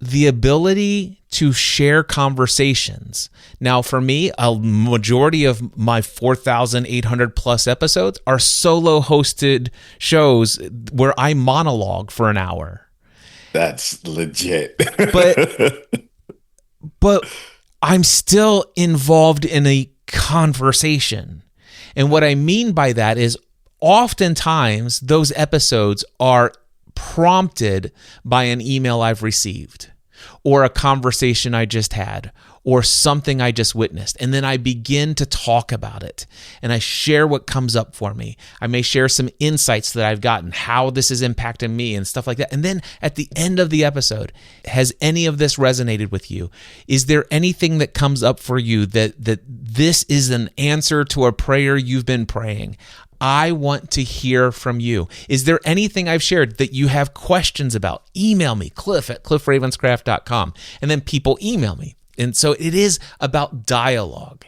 the ability to share conversations. Now, for me, a majority of my 4,800 plus episodes are solo hosted shows where I monologue for an hour. That's legit. But I'm still involved in a conversation. And what I mean by that is oftentimes those episodes are prompted by an email I've received or a conversation I just had or something I just witnessed. And then I begin to talk about it and I share what comes up for me. I may share some insights that I've gotten, how this is impacting me and stuff like that. And then at the end of the episode, has any of this resonated with you? Is there anything that comes up for you that this is an answer to a prayer you've been praying? I want to hear from you. Is there anything I've shared that you have questions about? Email me, cliff@cliffravenscraft.com. And then people email me. And so it is about dialogue.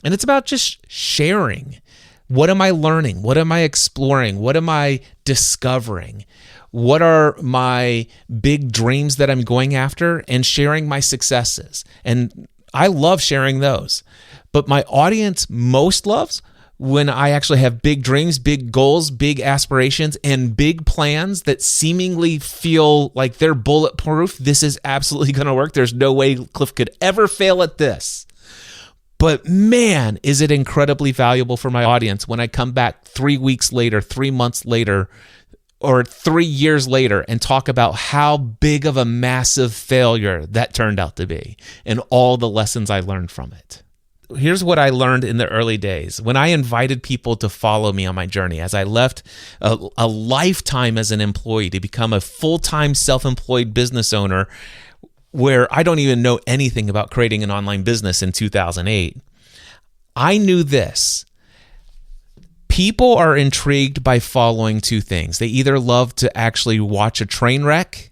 And it's about just sharing. What am I learning? What am I exploring? What am I discovering? What are my big dreams that I'm going after? And sharing my successes. And I love sharing those. But my audience most loves when I actually have big dreams, big goals, big aspirations, and big plans that seemingly feel like they're bulletproof. This is absolutely going to work. There's no way Cliff could ever fail at this. But man, is it incredibly valuable for my audience when I come back 3 weeks later, 3 months later, or 3 years later and talk about how big of a massive failure that turned out to be and all the lessons I learned from it. Here's what I learned in the early days. When I invited people to follow me on my journey, as I left a lifetime as an employee to become a full-time self-employed business owner where I don't even know anything about creating an online business in 2008, I knew this. People are intrigued by following two things. They either love to actually watch a train wreck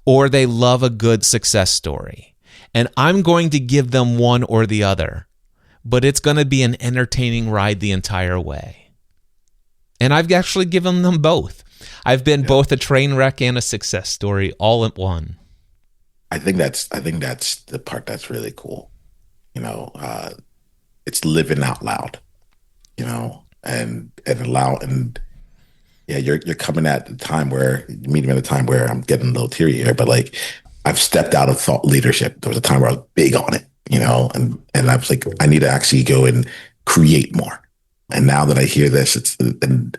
or they love a good success story. And I'm going to give them one or the other, but it's going to be an entertaining ride the entire way. And I've actually given them both. I've been both a train wreck and a success story all at one. I think that's the part that's really cool. It's living out loud, and you're coming at the time where you meet me at a time where I'm getting a little teary here, but like I've stepped out of thought leadership. There was a time where I was big on it, and I was like, I need to actually go and create more. And now that I hear this, and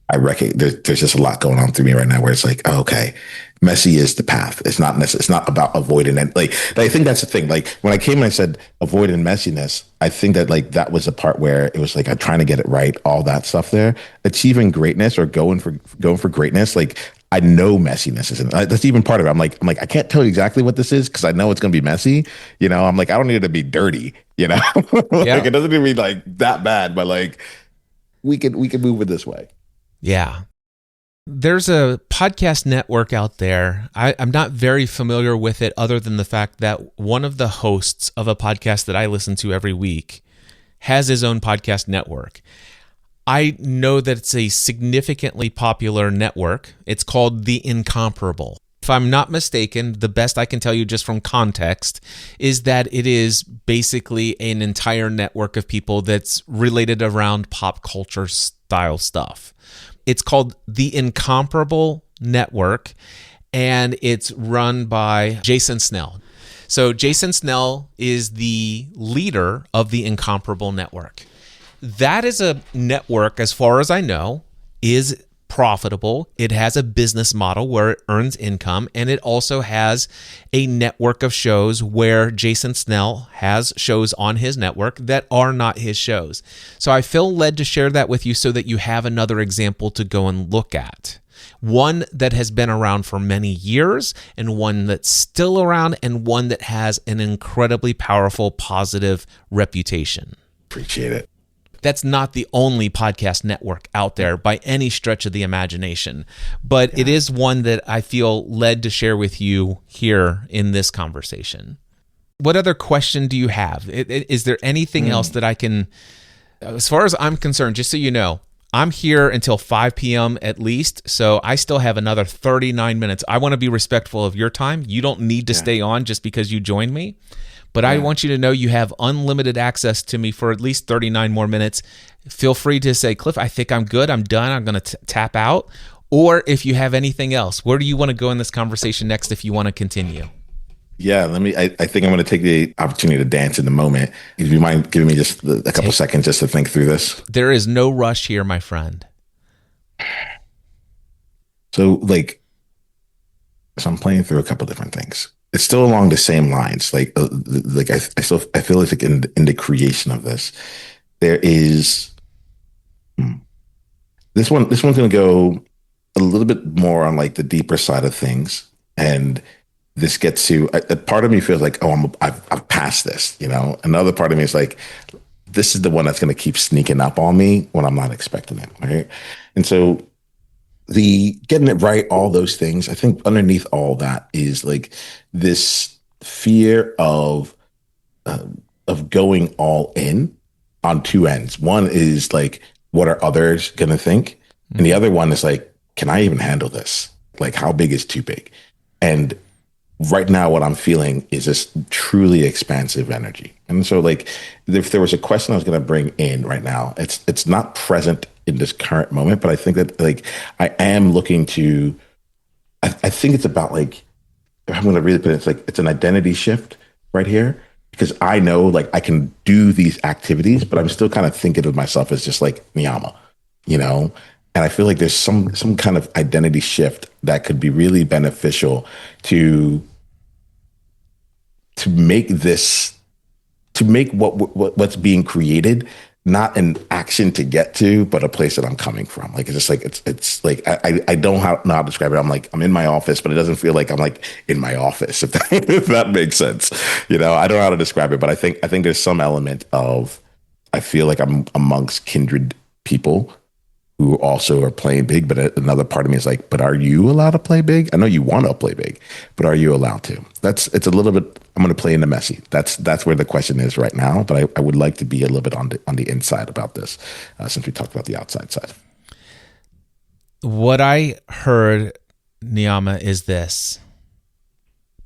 I reckon there's just a lot going on through me right now where it's like, oh, okay, messy is the path. It's not necessarily, it's not about avoiding it. Like, I think that's the thing. Like when I came and I said avoiding messiness, I think that like that was a part where it was like I'm trying to get it right, all that stuff there. Achieving greatness or going for greatness, like I know messiness isn't. That's even part of it. I'm like I can't tell you exactly what this is because I know it's going to be messy. I'm like I don't need it to be dirty. Like it doesn't need to be like that bad, but like we can move it this way. Yeah. There's a podcast network out there. I'm not very familiar with it other than the fact that one of the hosts of a podcast that I listen to every week has his own podcast network. I know that it's a significantly popular network. It's called The Incomparable. If I'm not mistaken, the best I can tell you just from context is that it is basically an entire network of people that's related around pop culture style stuff. It's called The Incomparable Network, and it's run by Jason Snell. So Jason Snell is the leader of The Incomparable Network. That is a network, as far as I know, is profitable. It has a business model where it earns income, and it also has a network of shows where Jason Snell has shows on his network that are not his shows. So I feel led to share that with you so that you have another example to go and look at. One that has been around for many years, and one that's still around, and one that has an incredibly powerful, positive reputation. Appreciate it. That's not the only podcast network out there by any stretch of the imagination, but it is one that I feel led to share with you here in this conversation. What other question do you have? Is there anything else that I can, as far as I'm concerned, just so you know, I'm here until 5 p.m. at least, so I still have another 39 minutes. I want to be respectful of your time. You don't need to stay on just because you joined me, but I want you to know you have unlimited access to me for at least 39 more minutes. Feel free to say, Cliff, I think I'm good. I'm done. I'm going to tap out. Or if you have anything else, where do you want to go in this conversation next if you want to continue? Yeah, I think I'm going to take the opportunity to dance in the moment. If you mind giving me just a couple seconds just to think through this. There is no rush here, my friend. So I'm playing through a couple different things. It's still along the same lines. I feel like in the creation of this, there is this one's going to go a little bit more on like the deeper side of things, and this gets to a part of me feels like, I've passed this, Another part of me is like, this is the one that's going to keep sneaking up on me when I'm not expecting it, right? And so the getting it right, all those things, I think underneath all that is like this fear of going all in on two ends. One is like, what are others going to think? And the other one is like, can I even handle this? Like, how big is too big? And right now, what I'm feeling is this truly expansive energy. And so like, if there was a question I was going to bring in right now, it's not present in this current moment, but I think that like, I am looking to, I think it's about like, I'm going to really put it, it's like, it's an identity shift right here, because I know like I can do these activities, but I'm still kind of thinking of myself as just like Niiamah, And I feel like there's some kind of identity shift that could be really beneficial to make what's being created not an action to get to, but a place that I'm coming from. Like, it's just like, it's like, I don't know how to describe it. I'm like, I'm in my office, but it doesn't feel like I'm like in my office, if that makes sense. I don't know how to describe it, but I think there's some element of, I feel like I'm amongst kindred people who also are playing big, but another part of me is like, but are you allowed to play big? I know you want to play big, but are you allowed to? It's a little bit, I'm going to play in the messy. That's where the question is right now, but I would like to be a little bit on the inside about this, since we talked about the outside side. What I heard, Niiamah, is this.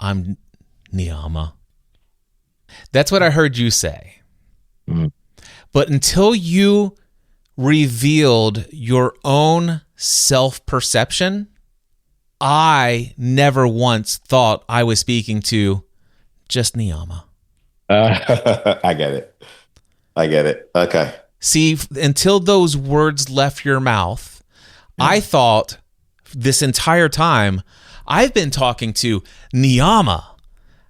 I'm Niiamah. That's what I heard you say. Mm-hmm. But until you revealed your own self-perception, I never once thought I was speaking to just Niiamah. I get it. Okay. See, until those words left your mouth, I thought this entire time I've been talking to Niiamah.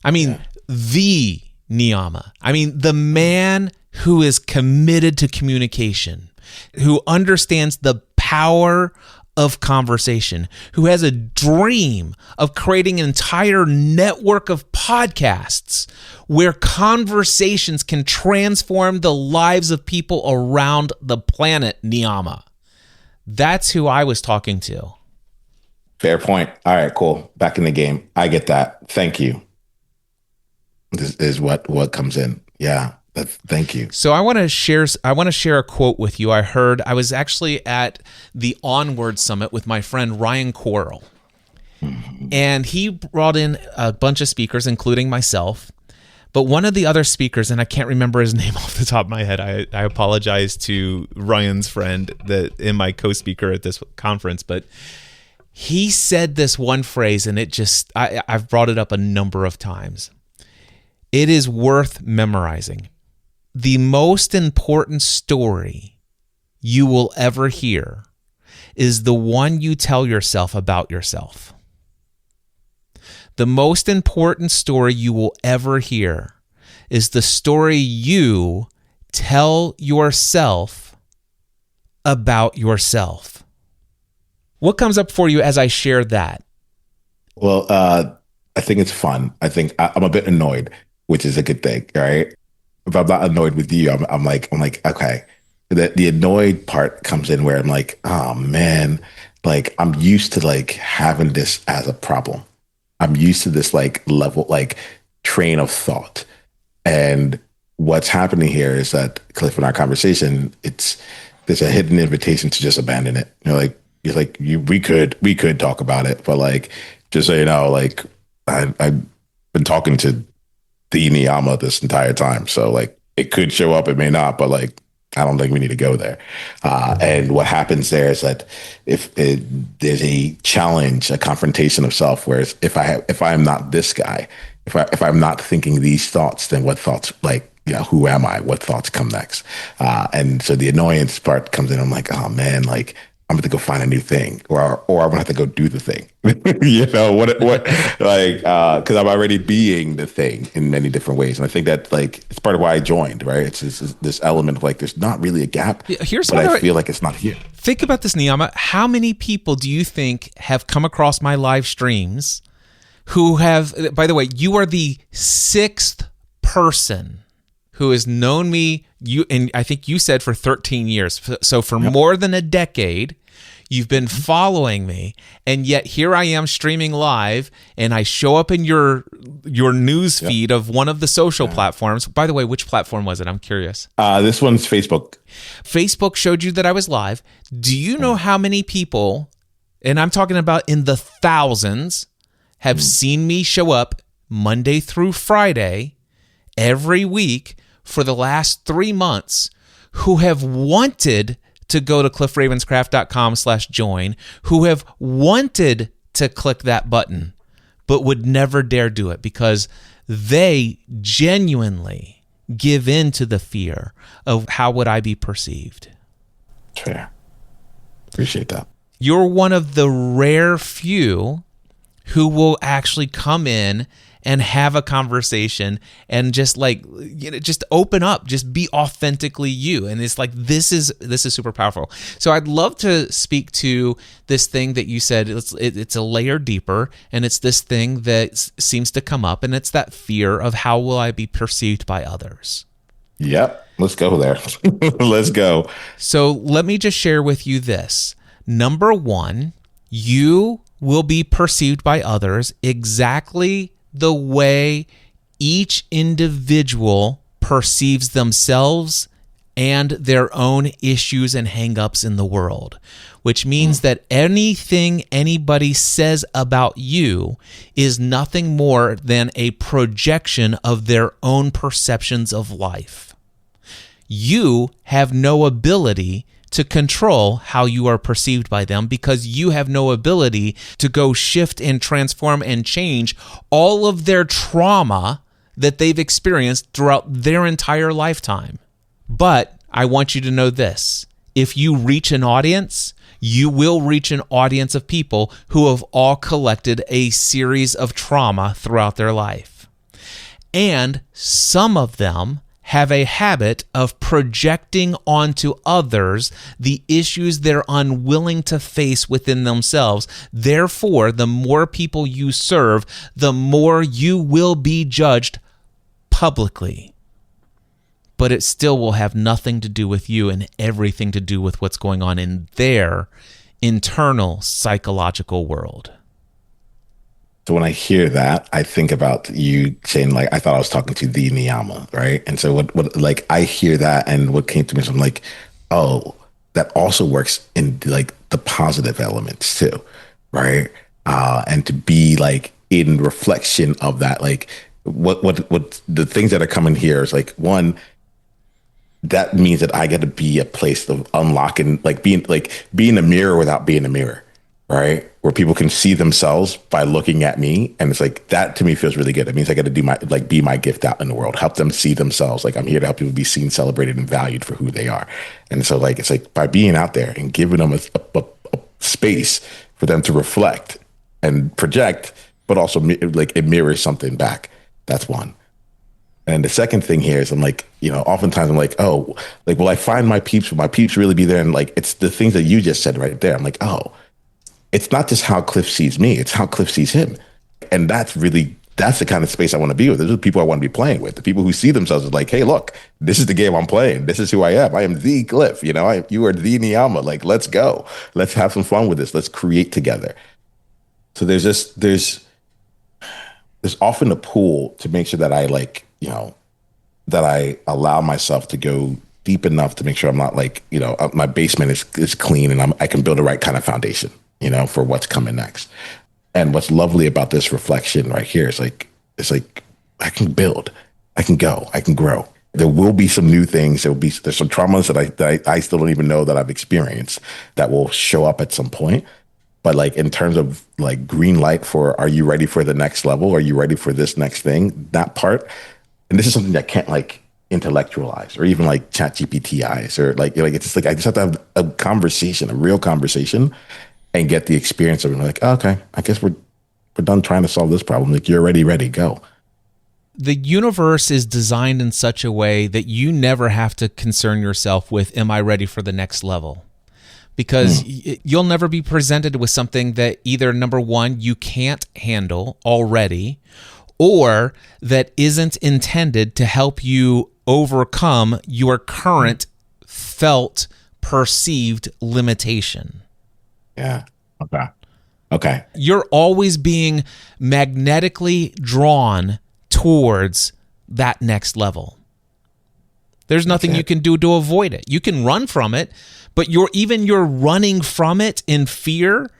I mean, the Niiamah. I mean, the man who is committed to communication, who understands the power of conversation, who has a dream of creating an entire network of podcasts where conversations can transform the lives of people around the planet, Niiamah. That's who I was talking to. Fair point. All right, cool. Back in the game. I get that. Thank you. This is what comes in. Yeah. Thank you. So I want to share a quote with you. I was actually at the Onward Summit with my friend Ryan Quarrell. Mm-hmm. And he brought in a bunch of speakers, including myself. But one of the other speakers, and I can't remember his name off the top of my head. I apologize to Ryan's friend and my co-speaker at this conference, but he said this one phrase, and I've brought it up a number of times. It is worth memorizing. The most important story you will ever hear is the one you tell yourself about yourself. The most important story you will ever hear is the story you tell yourself about yourself. What comes up for you as I share that? Well, I think it's fun. I think I'm a bit annoyed, which is a good thing, right? If I'm not annoyed with you, I'm like, okay. The annoyed part comes in where I'm like, oh man, like I'm used to like having this as a problem. I'm used to this like level, like train of thought. And what's happening here is that, Cliff, in our conversation, it's there's a hidden invitation to just abandon it. We could talk about it, but like, just so you know, like I've been talking to the Niiamah this entire time. So like it could show up, it may not, but like, I don't think we need to go there. And what happens there is that there's a challenge, a confrontation of self, whereas if I am not this guy, if I'm not thinking these thoughts, then what thoughts, like, who am I? What thoughts come next? And so the annoyance part comes in. I'm like, oh man, like I'm going to go find a new thing, or I'm going to have to go do the thing. Because I'm already being the thing in many different ways. And I think that like, it's part of why I joined, right? It's this element of like, there's not really a gap, but I feel like it's not here. Think about this, Niiamah. How many people do you think have come across my live streams who have, by the way, you are the 6th person who has known me, and I think you said for 13 years. So for more than a decade, you've been following me, and yet here I am streaming live, and I show up in your news feed of one of the social platforms. By the way, which platform was it? I'm curious. This one's Facebook. Facebook showed you that I was live. Do you know how many people, and I'm talking about in the thousands, have seen me show up Monday through Friday every week for the last 3 months, who have wanted to go to cliffravenscraft.com/join, who have wanted to click that button, but would never dare do it because they genuinely give in to the fear of how would I be perceived. Fair. Appreciate that. You're one of the rare few who will actually come in and have a conversation and just like, just open up, just be authentically you. And it's like, this is super powerful. So I'd love to speak to this thing that you said, it's a layer deeper, and it's this thing that seems to come up, and it's that fear of how will I be perceived by others? Yep. Let's go there. Let's go. So let me just share with you this. Number one, you will be perceived by others exactly the way each individual perceives themselves and their own issues and hangups in the world, which means that anything anybody says about you is nothing more than a projection of their own perceptions of life. You have no ability to control how you are perceived by them because you have no ability to go shift and transform and change all of their trauma that they've experienced throughout their entire lifetime. But I want you to know this. If you reach an audience, you will reach an audience of people who have all collected a series of trauma throughout their life. And some of them have a habit of projecting onto others the issues they're unwilling to face within themselves. Therefore, the more people you serve, the more you will be judged publicly. But it still will have nothing to do with you and everything to do with what's going on in their internal psychological world. So when I hear that, I think about you saying, like, I thought I was talking to the Niiamah, right? And so what like I hear that, and what came to me is I'm like, oh, that also works in like the positive elements too, right? And to be like in reflection of that, like what the things that are coming here is like, one, that means that I got to be a place of unlocking, like being a mirror without being a mirror, right? Where people can see themselves by looking at me. And it's like, that to me feels really good. It means I got to do be my gift out in the world, help them see themselves. Like I'm here to help people be seen, celebrated, and valued for who they are. And so like, it's like by being out there and giving them a space for them to reflect and project, but also like it mirrors something back. That's one. And the second thing here is I'm like, oftentimes I'm like, oh, like, will I find my peeps? Will my peeps really be there? And like, it's the things that you just said right there. I'm like, oh, it's not just how Cliff sees me, it's how Cliff sees him. And that's the kind of space I want to be with. Those are the people I want to be playing with. The people who see themselves as like, hey, look, this is the game I'm playing. This is who I am. I am the Cliff. You are the Niiamah. Like, let's go. Let's have some fun with this. Let's create together. So there's often a pull to make sure that I that I allow myself to go deep enough to make sure I'm not like, my basement is clean and I can build the right kind of foundation, for what's coming next. And what's lovely about this reflection right here is it's like I can build, I can go, I can grow. There will be some new things. There's some traumas that I still don't even know that I've experienced that will show up at some point. But like in terms of like green light for, are you ready for the next level? Are you ready for this next thing? That part. And this is something that can't like intellectualize or even like chat GPT eyes or like it's just like, I just have to have a conversation, a real conversation and get the experience of it. Like, oh, okay, I guess we're done trying to solve this problem. Like you're already ready, go. The universe is designed in such a way that you never have to concern yourself with, am I ready for the next level? Because you'll never be presented with something that either, number one, you can't handle already, or that isn't intended to help you overcome your current felt perceived limitation. Yeah. Okay. You're always being magnetically drawn towards that next level. There's nothing you can do to avoid it. You can run from it, but your running from it in fear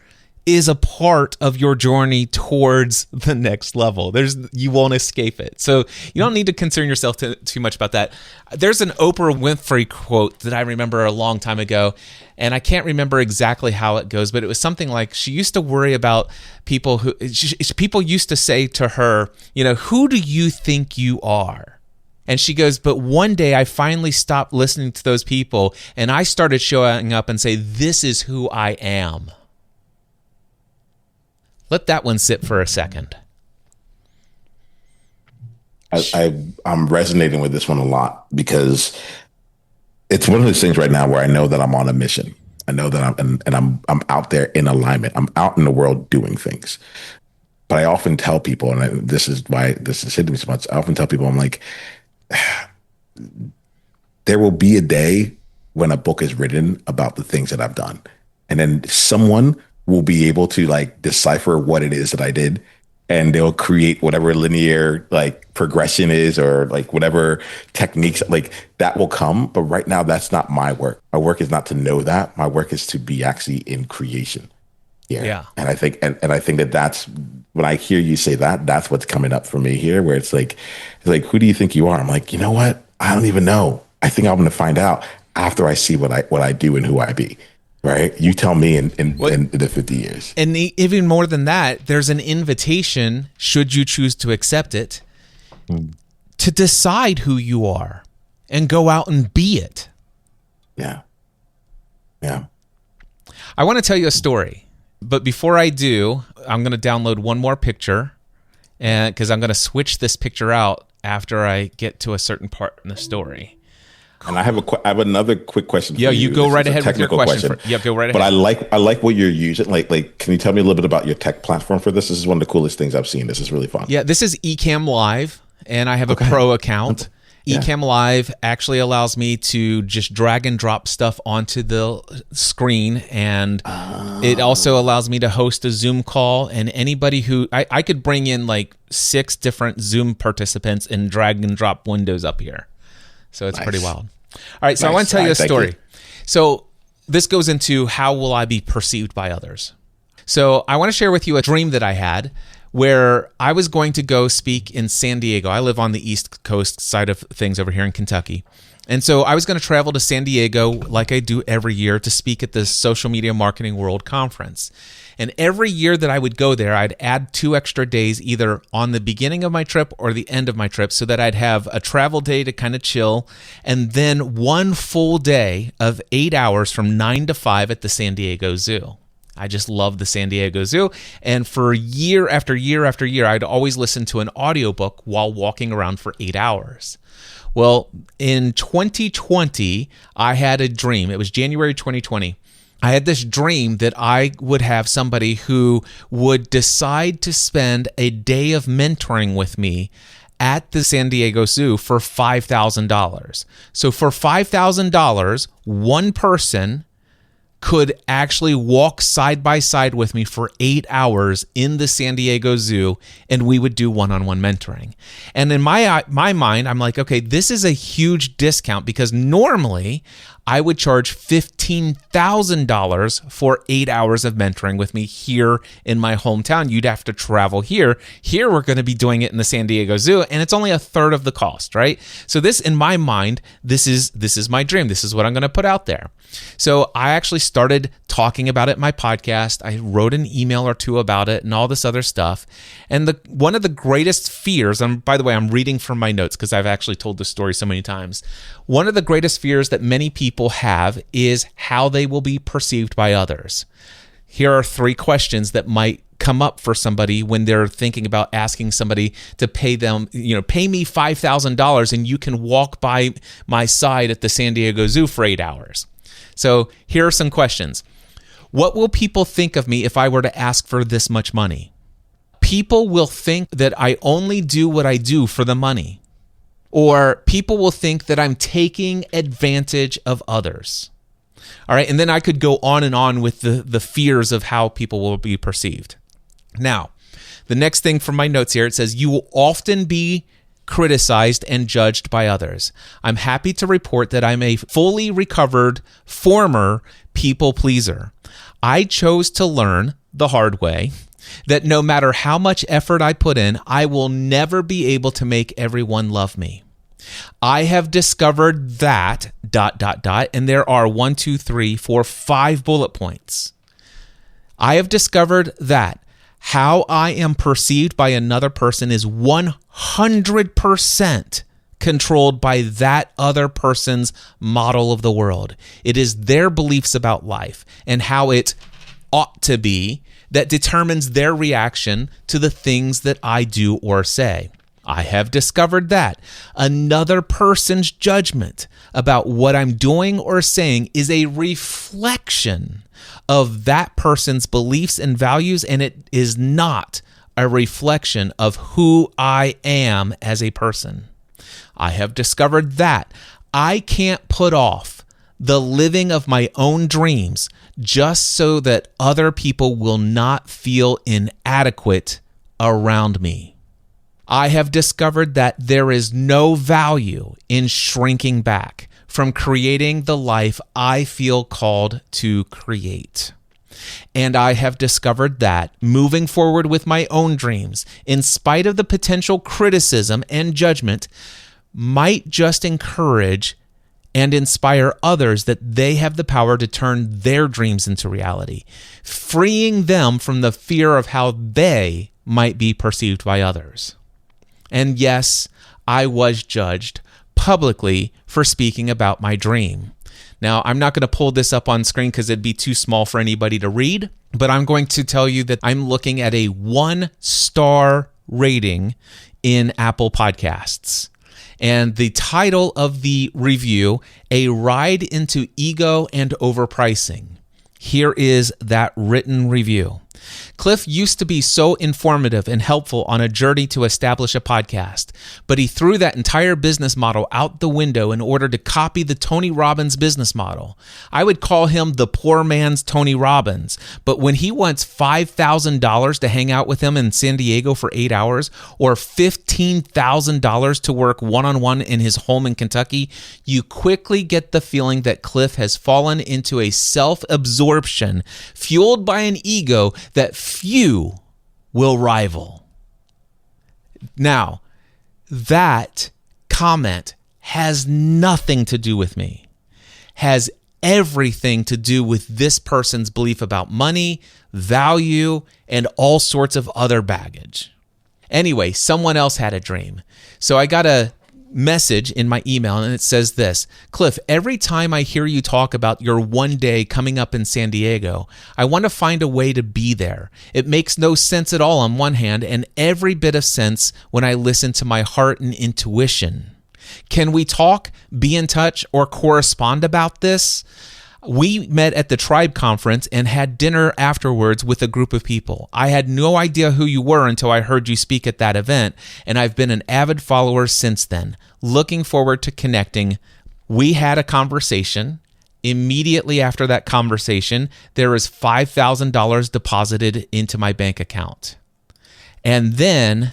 is a part of your journey towards the next level. You won't escape it. So you don't need to concern yourself too much about that. There's an Oprah Winfrey quote that I remember a long time ago, and I can't remember exactly how it goes, but it was something like she used to worry about people people used to say to her, who do you think you are? And she goes, but one day I finally stopped listening to those people and I started showing up and say, this is who I am. Let that one sit for a second. I'm resonating with this one a lot because it's one of those things right now where I know that I'm on a mission. I know that I'm out there in alignment. I'm out in the world doing things. But I often tell people, and this is why this is hitting me so much. I often tell people, I'm like, there will be a day when a book is written about the things that I've done, and then someone will be able to like decipher what it is that I did, and they'll create whatever linear like progression is or like whatever techniques like that will come. But right now, that's not my work. My work is not to know that. My work is to be actually in creation. Yeah. And I think that's when I hear you say that, that's what's coming up for me here, where it's like, who do you think you are? I'm like, you know what? I don't even know. I think I'm going to find out after I see what I do and who I be. Right? You tell me in the 50 years. And even more than that, there's an invitation, should you choose to accept it, to decide who you are and go out and be it. Yeah. I want to tell you a story, but before I do, I'm going to download one more picture, and because I'm going to switch this picture out after I get to a certain part in the story. And I have another quick question for you. Yeah, you go right ahead with your question. Go right ahead. But I like what you're using. Like, can you tell me a little bit about your tech platform for this? This is one of the coolest things I've seen. This is really fun. Yeah, this is Ecamm Live, and I have a pro account. Ecamm Live actually allows me to just drag and drop stuff onto the screen, and it also allows me to host a Zoom call, and anybody who I could bring in like 6 different Zoom participants and drag and drop windows up here. So it's pretty wild. All right, so I want to tell you a story. So this goes into how will I be perceived by others. So I want to share with you a dream that I had where I was going to go speak in San Diego. I live on the East Coast side of things over here in Kentucky. And so I was going to travel to San Diego like I do every year to speak at the Social Media Marketing World Conference. And every year that I would go there, I'd add 2 extra days either on the beginning of my trip or the end of my trip so that I'd have a travel day to kind of chill, and then 1 full day of 8 hours from 9 to 5 at the San Diego Zoo. I just love the San Diego Zoo. And for year after year after year, I'd always listen to an audiobook while walking around for 8 hours. Well, in 2020, I had a dream. It was January 2020. I had this dream that I would have somebody who would decide to spend a day of mentoring with me at the San Diego Zoo for $5,000. So for $5,000, one person could actually walk side by side with me for 8 hours in the San Diego Zoo, and we would do one-on-one mentoring. And in my mind, I'm like, okay, this is a huge discount, because normally I would charge $15,000 for 8 hours of mentoring with me here in my hometown. You'd have to travel here. Here, we're going to be doing it in the San Diego Zoo, and it's only a third of the cost, right? So this, in my mind, this is my dream. This is what I'm going to put out there. So I actually started talking about it in my podcast. I wrote an email or two about it and all this other stuff. And one of the greatest fears, and by the way, I'm reading from my notes because I've actually told this story so many times. One of the greatest fears that many people have is how they will be perceived by others. Here are 3 questions that might come up for somebody when they're thinking about asking somebody to pay them, pay me $5,000 and you can walk by my side at the San Diego Zoo for 8 hours. So here are some questions. What will people think of me if I were to ask for this much money? People will think that I only do what I do for the money. Or people will think that I'm taking advantage of others. All right, and then I could go on and on with the fears of how people will be perceived. Now, the next thing from my notes here, it says, you will often be criticized and judged by others. I'm happy to report that I'm a fully recovered former people pleaser. I chose to learn the hard way that no matter how much effort I put in, I will never be able to make everyone love me. I have discovered that ... and there are 1, 2, 3, 4, 5 bullet points. I have discovered that how I am perceived by another person is 100% controlled by that other person's model of the world. It is their beliefs about life and how it ought to be that determines their reaction to the things that I do or say. I have discovered that another person's judgment about what I'm doing or saying is a reflection of that person's beliefs and values, and it is not a reflection of who I am as a person. I have discovered that I can't put off the living of my own dreams just so that other people will not feel inadequate around me. I have discovered that there is no value in shrinking back from creating the life I feel called to create. And I have discovered that moving forward with my own dreams, in spite of the potential criticism and judgment, might just encourage and inspire others that they have the power to turn their dreams into reality, freeing them from the fear of how they might be perceived by others. And yes, I was judged publicly for speaking about my dream. Now, I'm not going to pull this up on screen because it'd be too small for anybody to read, but I'm going to tell you that I'm looking at a 1-star rating in Apple Podcasts. And the title of the review, A Ride into Ego and Overpricing. Here is that written review. Cliff used to be so informative and helpful on a journey to establish a podcast, but he threw that entire business model out the window in order to copy the Tony Robbins business model. I would call him the poor man's Tony Robbins, but when he wants $5,000 to hang out with him in San Diego for 8 hours or $15,000 to work one-on-one in his home in Kentucky, you quickly get the feeling that Cliff has fallen into a self-absorption fueled by an ego that few will rival. Now, that comment has nothing to do with me, has everything to do with this person's belief about money, value, and all sorts of other baggage. Anyway, someone else had a dream. So I got a message in my email and it says this: Cliff, every time I hear you talk about your one day coming up in San Diego, I want to find a way to be there. It makes no sense at all on one hand, and every bit of sense when I listen to my heart and intuition. Can we talk, be in touch, or correspond about this? We met at the Tribe Conference and had dinner afterwards with a group of people. I had no idea who you were until I heard you speak at that event, and I've been an avid follower since then. Looking forward to connecting. We had a conversation Immediately after that conversation, there was $5,000 deposited into my bank account. And then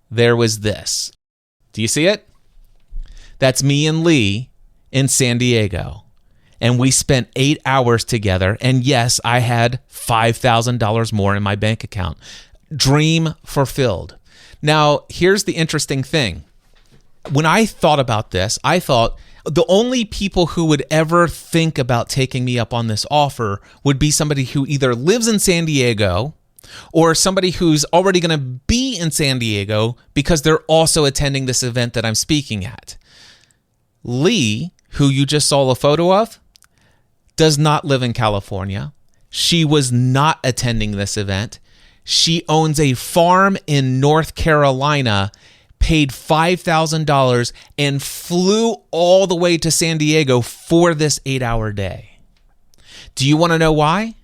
there was this. Do you see it? That's me and Lee in San Diego. And we spent 8 hours together. And yes, I had $5,000 more in my bank account. Dream fulfilled. Now, here's the interesting thing. When I thought about this, I thought the only people who would ever think about taking me up on this offer would be somebody who either lives in San Diego or somebody who's already going to be in San Diego because they're also attending this event that I'm speaking at. Lee, who you just saw a photo of, does not live in California. She was not attending this event. She owns a farm in North Carolina, paid $5,000, and flew all the way to San Diego for this 8-hour day. Do you want to know why?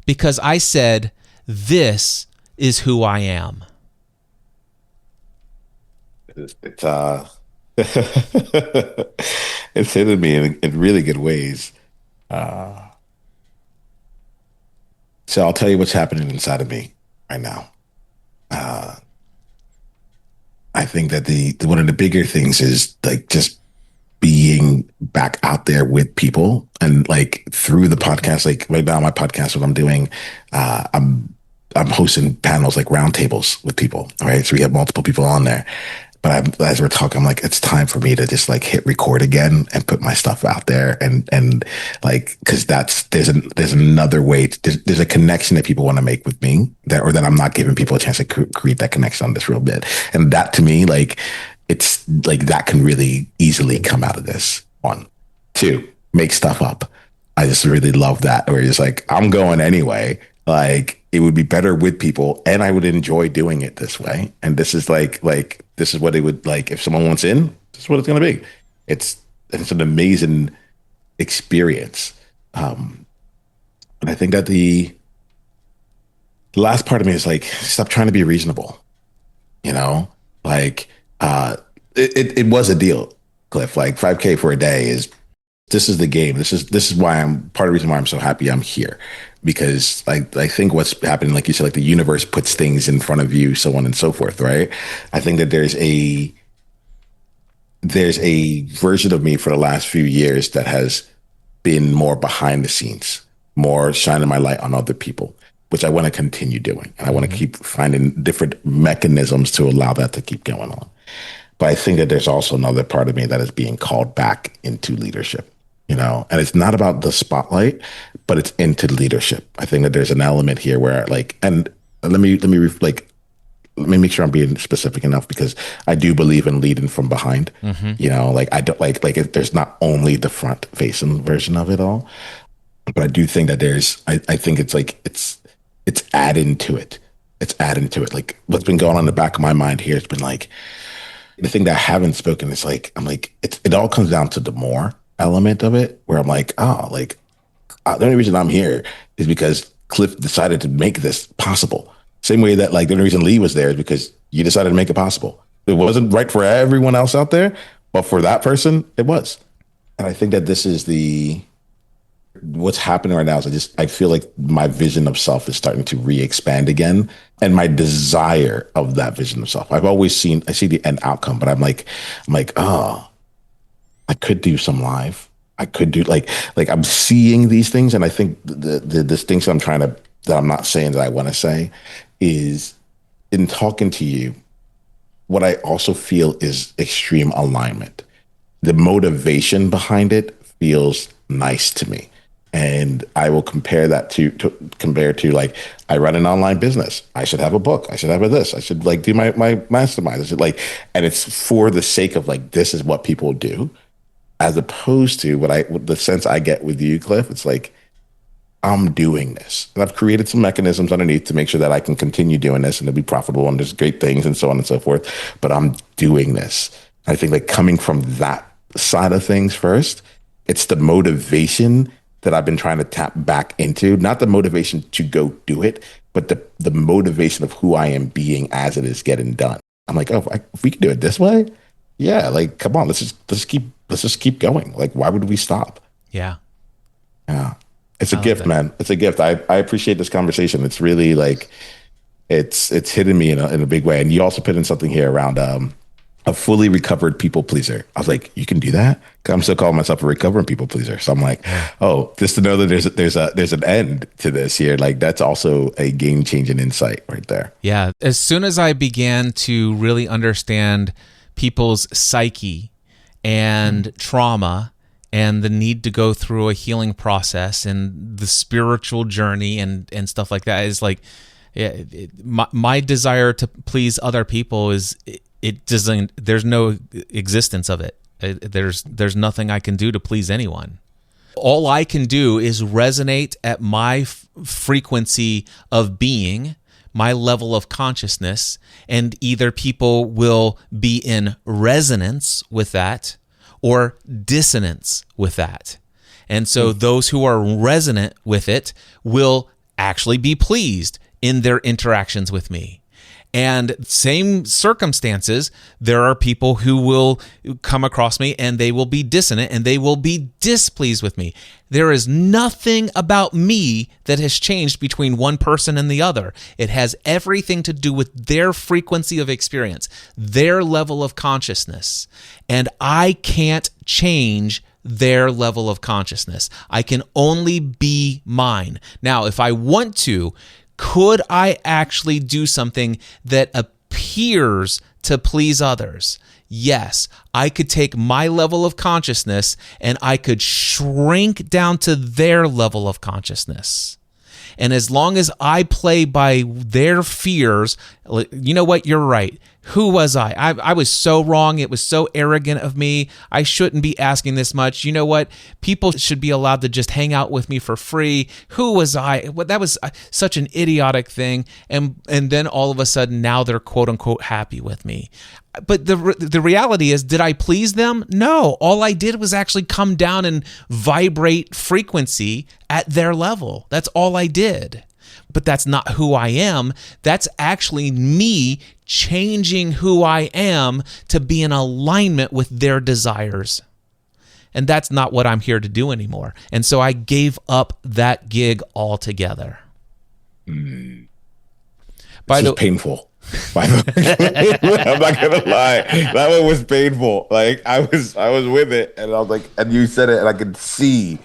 Because I said, this is who I am. It's it's hitting me in really good ways. So I'll tell you what's happening inside of me right now. I think that the one of the bigger things is like just being back out there with people, and like through the podcast. Like right now, my podcast, what I'm doing, I'm hosting panels, like roundtables with people. Right, so we have multiple people on there. But as we're talking, I'm like, it's time for me to just like hit record again and put my stuff out there, and like, because there's another way. There's a connection that people want to make with me that I'm not giving people a chance to create that connection on this real bit, and that to me, like, it's like that can really easily come out of this. 1, 2, make stuff up. I just really love that. Where it's like, I'm going anyway. Like, it would be better with people, and I would enjoy doing it this way. And this is like this is what it would like if someone wants in. This is what it's going to be. It's an amazing experience. And I think that the last part of me is like, stop trying to be reasonable. You know, like it was a deal, Cliff. Like $5,000 for a day is. This is the game. This is why part of the reason why I'm so happy I'm here, because I think what's happening, like you said, like the universe puts things in front of you, so on and so forth, right? I think that there's a version of me for the last few years that has been more behind the scenes, more shining my light on other people, which I want to continue doing, and I want to keep finding different mechanisms to allow that to keep going on. But I think that there's also another part of me that is being called back into leadership. You know, and it's not about the spotlight, but it's into leadership. I think that there's an element here where like, and let me make sure I'm being specific enough, because I do believe in leading from behind. You know, like I don't like there's not only the front facing version of it all, but I do think that I think it's like, it's adding to it. It's adding to it. Like what's been going on in the back of my mind here, it's been like, the thing that I haven't spoken is like, I'm like, it all comes down to the more element of it, where I'm like, the only reason I'm here is because Cliff decided to make this possible. Same way that like the only reason Lee was there is because you decided to make it possible. It wasn't right for everyone else out there, but for that person, it was. And I think that this is what's happening right now is I feel like my vision of self is starting to re-expand again, and my desire of that vision of self. I see the end outcome, but I'm like, I could do some live. I could do like I'm seeing these things, and I think the distinction that I'm not saying that I want to say is, in talking to you, what I also feel is extreme alignment. The motivation behind it feels nice to me. And I will compare that to like, I run an online business. I should have a book. I should have this. I should like do my mastermind. I should like, and it's for the sake of like, this is what people do, as opposed to the sense I get with you, Cliff. It's like, I'm doing this, and I've created some mechanisms underneath to make sure that I can continue doing this and to be profitable, and there's great things and so on and so forth, but I'm doing this. I think like coming from that side of things first, it's the motivation that I've been trying to tap back into, not the motivation to go do it, but the motivation of who I am being as it is getting done. I'm like, if we can do it this way, yeah, like, come on, let's just keep going. Like, why would we stop? Yeah. Yeah. It's a gift, man. It's a gift. I appreciate this conversation. It's really like, it's hitting me in a big way. And you also put in something here around a fully recovered people pleaser. I was like, you can do that? 'Cause I'm still calling myself a recovering people pleaser. So I'm like, oh, just to know that there's an end to this here. Like that's also a game changing insight right there. Yeah. As soon as I began to really understand people's psyche and trauma and the need to go through a healing process and the spiritual journey and stuff like that is like, my desire to please other people is, it doesn't, there's no existence of it. There's nothing I can do to please anyone. All I can do is resonate at my frequency of being, my level of consciousness, and either people will be in resonance with that or dissonance with that. And so those who are resonant with it will actually be pleased in their interactions with me. And same circumstances, there are people who will come across me and they will be dissonant and they will be displeased with me. There is nothing about me that has changed between one person and the other. It has everything to do with their frequency of experience, their level of consciousness. And I can't change their level of consciousness. I can only be mine. Now, if I want to, could I actually do something that appears to please others? Yes, I could take my level of consciousness and I could shrink down to their level of consciousness. And as long as I play by their fears, you know what? You're right. Who was I? I was so wrong. It was so arrogant of me. I shouldn't be asking this much. You know what? People should be allowed to just hang out with me for free. Who was I? Well, that was such an idiotic thing. And then all of a sudden, now they're quote unquote happy with me. But the reality is, did I please them? No. All I did was actually come down and vibrate frequency at their level. That's all I did. But that's not who I am. That's actually me changing who I am to be in alignment with their desires. And that's not what I'm here to do anymore. And so I gave up that gig altogether. This is painful. I'm not gonna lie, that one was painful. Like I was with it, and I was like, and you said it, and I could see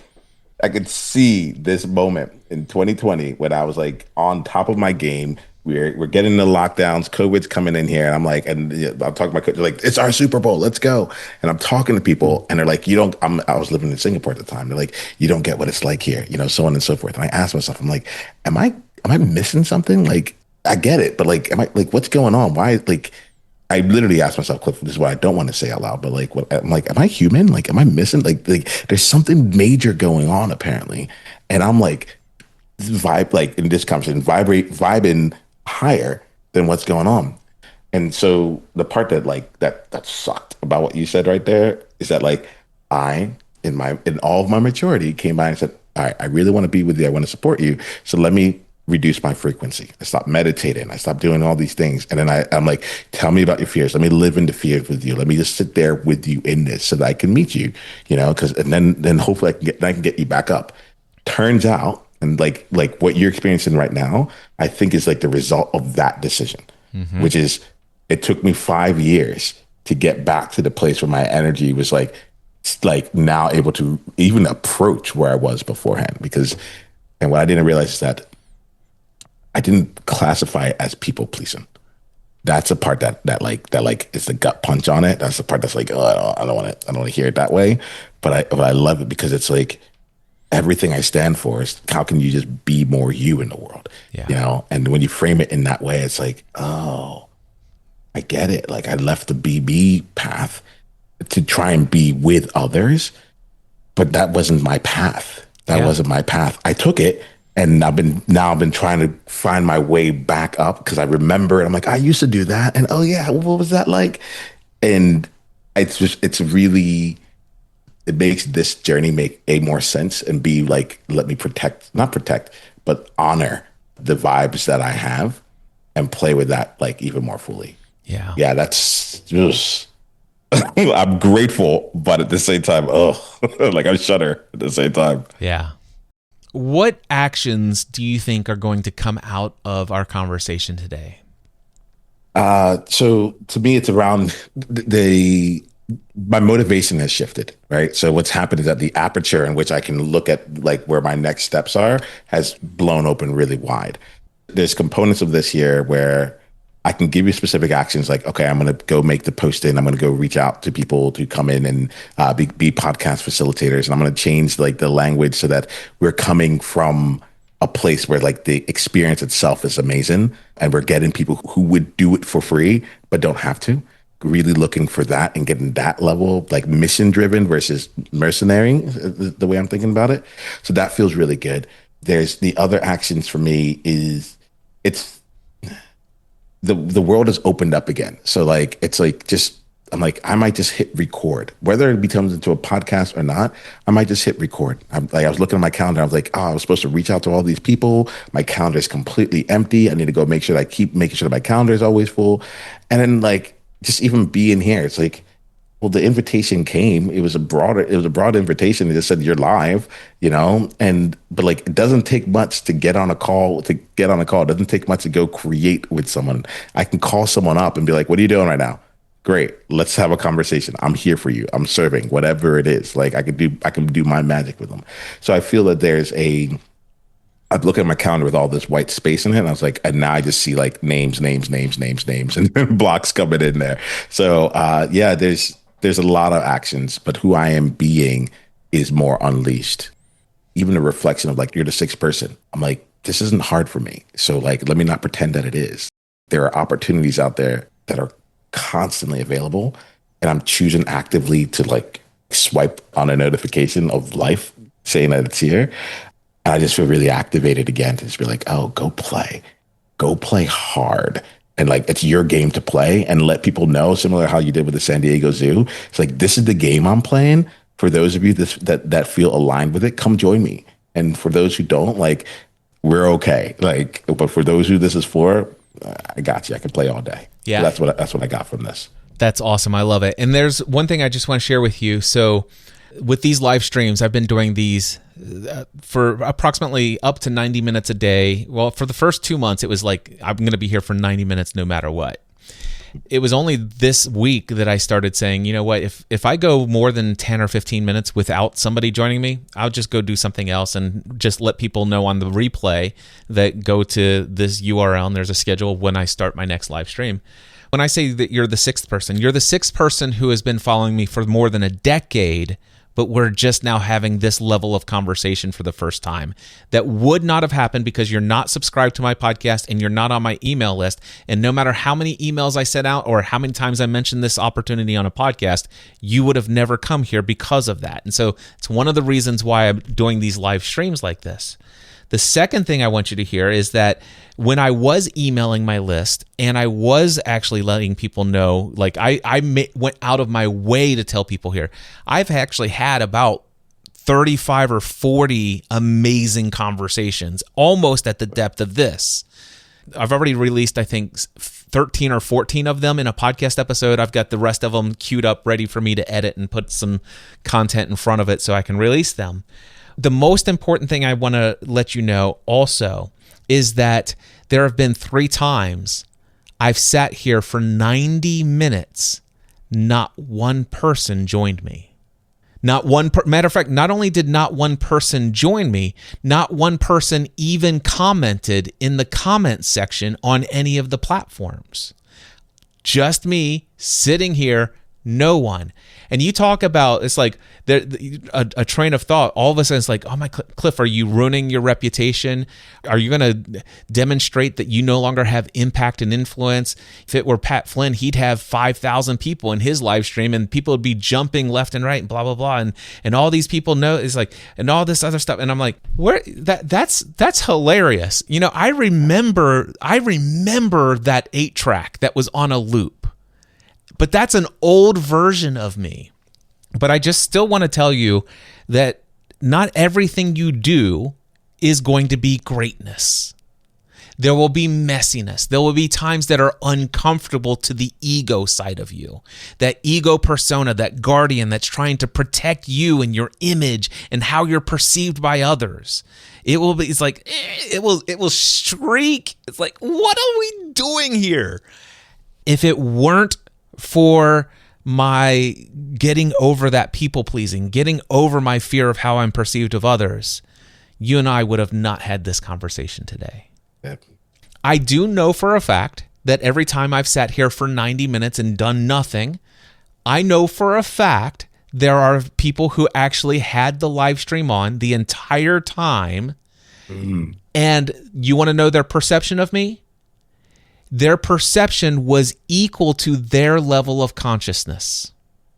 this moment in 2020 when I was like on top of my game. We're getting the lockdowns, COVID's coming in here, and I'm like, and I'm talking to my coach, like, it's our Super Bowl, let's go. And I'm talking to people, and they're like, I was living in Singapore at the time. They're like, you don't get what it's like here, so on and so forth. And I asked myself, I'm like, am I missing something? Like, I get it, but like, am I like, what's going on? Why? Like, I literally asked myself, Cliff, this is what I don't want to say out loud, but like, I'm like, am I human? Like, am I missing? Like, there's something major going on apparently. And I'm like, like in this conversation, vibing higher than what's going on. And so the part that like, that sucked about what you said right there is that like, in all of my maturity came by and said, all right, I really want to be with you. I want to support you. So let me reduce my frequency. I stopped meditating. I stopped doing all these things. And then I'm like, tell me about your fears. Let me live in the fears with you. Let me just sit there with you in this so that I can meet you, and then hopefully I can get you back up. Turns out, and like what you're experiencing right now, I think is like the result of that decision, which is it took me 5 years to get back to the place where my energy was like now able to even approach where I was beforehand. And what I didn't realize is that I didn't classify it as people pleasing. That's the part that is the gut punch on it. That's the part that's like, oh, I don't want to hear it that way. But I love it because it's like everything I stand for is how can you just be more you in the world? Yeah. And when you frame it in that way, it's like, oh, I get it. Like I left the BB path to try and be with others, but that wasn't my path. That wasn't my path. I took it. And I've been trying to find my way back up because I remember it. I'm like, I used to do that. And oh yeah, what was that like? And it makes this journey make more sense and be like, let me not protect, but honor the vibes that I have and play with that like even more fully. Yeah. Yeah. That's just, I'm grateful, but at the same time, like I shudder at the same time. Yeah. What actions do you think are going to come out of our conversation today? So to me, it's around my motivation has shifted, right? So what's happened is that the aperture in which I can look at like where my next steps are has blown open really wide. There's components of this here where I can give you specific actions like, okay, I'm going to go make the post in. I'm going to go reach out to people to come in and be podcast facilitators. And I'm going to change like the language so that we're coming from a place where like the experience itself is amazing. And we're getting people who would do it for free, but don't have to. Really looking for that and getting that level, like mission driven versus mercenary, the way I'm thinking about it. So that feels really good. There's the other actions for me is it's the world has opened up again. So like, it's like just, I'm like, I might just hit record, whether it becomes into a podcast or not. I might just hit record. I was looking at my calendar. I was like, I was supposed to reach out to all these people. My calendar is completely empty. I need to go make sure that I keep making sure that my calendar is always full. And then like, just even being here, it's like, well, the invitation came. It was a broad invitation. It just said you're live, but like, it doesn't take much to get on a call. It doesn't take much to go create with someone. I can call someone up and be like, what are you doing right now? Great. Let's have a conversation. I'm here for you. I'm serving, whatever it is. Like I can do my magic with them. So I feel that I look at my calendar with all this white space in it, and I was like, and now I just see like names, and blocks coming in there. So there's a lot of actions, but who I am being is more unleashed. Even a reflection of like, you're the sixth person. I'm like, this isn't hard for me. So like, let me not pretend that it is. There are opportunities out there that are constantly available, and I'm choosing actively to like swipe on a notification of life saying that it's here. And I just feel really activated again to just be like, oh, go play hard. And like, it's your game to play, and let people know, similar to how you did with the San Diego Zoo. It's like, this is the game I'm playing. For those of you that feel aligned with it, come join me. And for those who don't, like, we're okay. Like, but for those who this is for, I got you. I can play all day. Yeah. So that's what I got from this. That's awesome. I love it. And there's one thing I just want to share with you. So with these live streams, I've been doing these for approximately up to 90 minutes a day. Well, for the first 2 months, it was like, I'm going to be here for 90 minutes no matter what. It was only this week that I started saying, you know what, if I go more than 10 or 15 minutes without somebody joining me, I'll just go do something else and just let people know on the replay that go to this URL and there's a schedule when I start my next live stream. When I say that you're the sixth person who has been following me for more than a decade, but we're just now having this level of conversation for the first time. That would not have happened because you're not subscribed to my podcast and you're not on my email list. And no matter how many emails I sent out or how many times I mentioned this opportunity on a podcast, you would have never come here because of that. And so it's one of the reasons why I'm doing these live streams like this. The second thing I want you to hear is that when I was emailing my list and I was actually letting people know, like I went out of my way to tell people here, I've actually had about 35 or 40 amazing conversations, almost at the depth of this. I've already released, I think, 13 or 14 of them in a podcast episode. I've got the rest of them queued up, ready for me to edit and put some content in front of it so I can release them. The most important thing I want to let you know also is that there have been 3 times I've sat here for 90 minutes. Not one person joined me. Matter of fact, not only did not one person join me, not one person even commented in the comment section on any of the platforms. Just me sitting here, no one. And you talk about, it's like a train of thought. All of a sudden it's like, oh my, Cliff, are you ruining your reputation? Are you going to demonstrate that you no longer have impact and influence? If it were Pat Flynn, he'd have 5,000 people in his live stream and people would be jumping left and right and blah, blah, blah. And all these people know, it's like, and all this other stuff. And I'm like, that's hilarious. I remember that 8-track that was on a loop. But that's an old version of me. But I just still want to tell you that not everything you do is going to be greatness. There will be messiness. There will be times that are uncomfortable to the ego side of you. That ego persona, that guardian that's trying to protect you and your image and how you're perceived by others. It will be, it's like, it will shriek. It's like, what are we doing here? If it weren't for my getting over that people pleasing, getting over my fear of how I'm perceived of others, you and I would have not had this conversation today. Yep. I do know for a fact that every time I've sat here for 90 minutes and done nothing, I know for a fact there are people who actually had the live stream on the entire time. And you want to know their perception of me? Their perception was equal to their level of consciousness.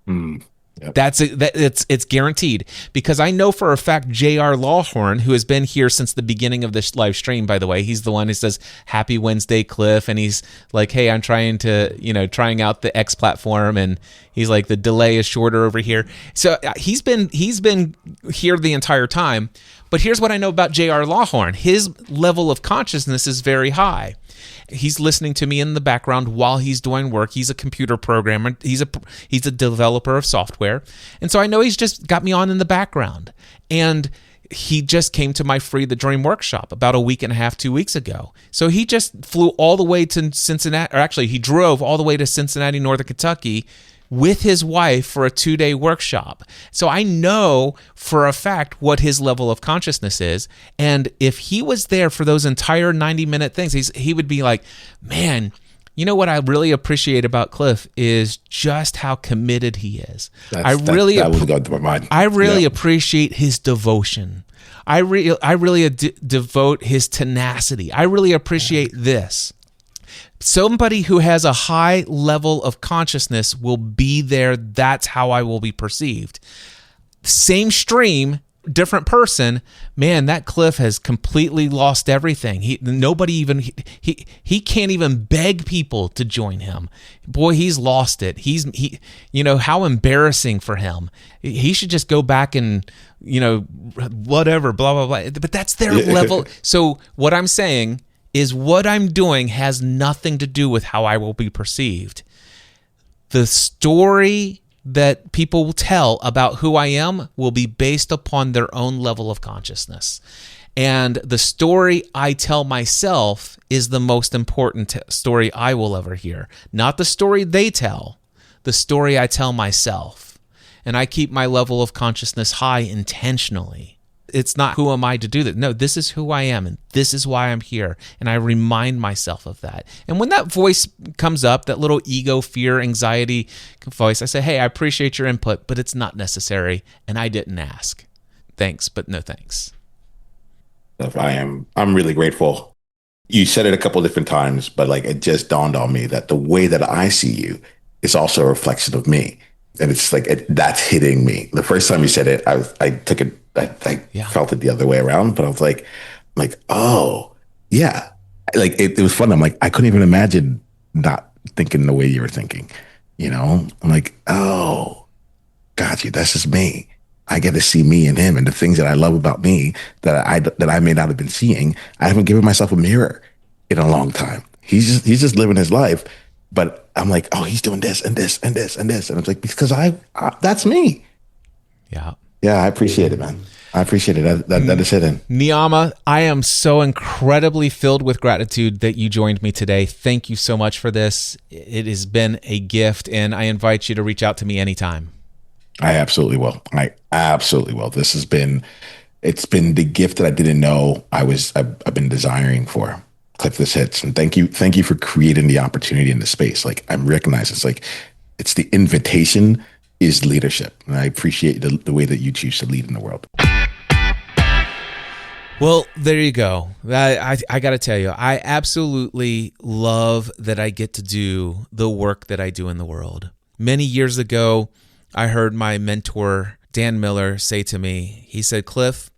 Yep. It's guaranteed, because I know for a fact J.R. Lawhorn, who has been here since the beginning of this live stream, by the way, he's the one who says Happy Wednesday, Cliff, and he's like, hey, I'm trying out the X platform, and he's like, the delay is shorter over here. So he's been here the entire time. But here's what I know about J.R. Lawhorn. His level of consciousness is very high. He's listening to me in the background while he's doing work. He's a computer programmer. He's a developer of software. And so I know he's just got me on in the background. And he just came to my Free the Dream workshop about a week and a half, 2 weeks ago. So he just flew all the way to Cincinnati, or actually he drove all the way to Cincinnati, Northern Kentucky with his wife for a 2-day workshop. So I know for a fact what his level of consciousness is. And if he was there for those entire 90-minute things, he would be like, man, you know what I really appreciate about Cliff is just how committed he is. That was going through my mind. I really appreciate his devotion. I really devote his tenacity. I really appreciate this. Somebody who has a high level of consciousness will be there. That's how I will be perceived. Same stream, different person. Man, that Cliff has completely lost everything. He can't even beg people to join him. Boy, he's lost it. How embarrassing for him. He should just go back and, whatever, blah, blah, blah. But that's their level. So what I'm saying is what I'm doing has nothing to do with how I will be perceived. The story that people will tell about who I am will be based upon their own level of consciousness. And the story I tell myself is the most important story I will ever hear. Not the story they tell, the story I tell myself. And I keep my level of consciousness high intentionally. It's not who am I to do that. No, this is who I am, and this is why I'm here. And I remind myself of that. And when that voice comes up, that little ego, fear, anxiety voice, I say, hey, I appreciate your input, but it's not necessary, and I didn't ask. Thanks, but no thanks. I'm really grateful. You said it a couple of different times, but it just dawned on me that the way that I see you is also a reflection of me. And it's that's hitting me. The first time you said it, I took it, I felt it the other way around, but I was like, oh yeah. It was fun. I'm like, I couldn't even imagine not thinking the way you were thinking, I'm like, oh, got you. That's just me. I get to see me and him and the things that I love about me that I may not have been seeing. I haven't given myself a mirror in a long time. He's just living his life. But I'm like, oh, he's doing this and this and this and this. And it's like, because I that's me. Yeah. Yeah, I appreciate it, man. I appreciate it. That is hidden. Niiamah, I am so incredibly filled with gratitude that you joined me today. Thank you so much for this. It has been a gift, and I invite you to reach out to me anytime. I absolutely will. It's been the gift that I didn't know I've been desiring for. Click This Hits. And thank you for creating the opportunity in the space. I'm recognized it's the invitation is leadership. And I appreciate the way that you choose to lead in the world. Well, there you go. I got to tell you, I absolutely love that I get to do the work that I do in the world. Many years ago, I heard my mentor, Dan Miller, say to me, he said, Cliff,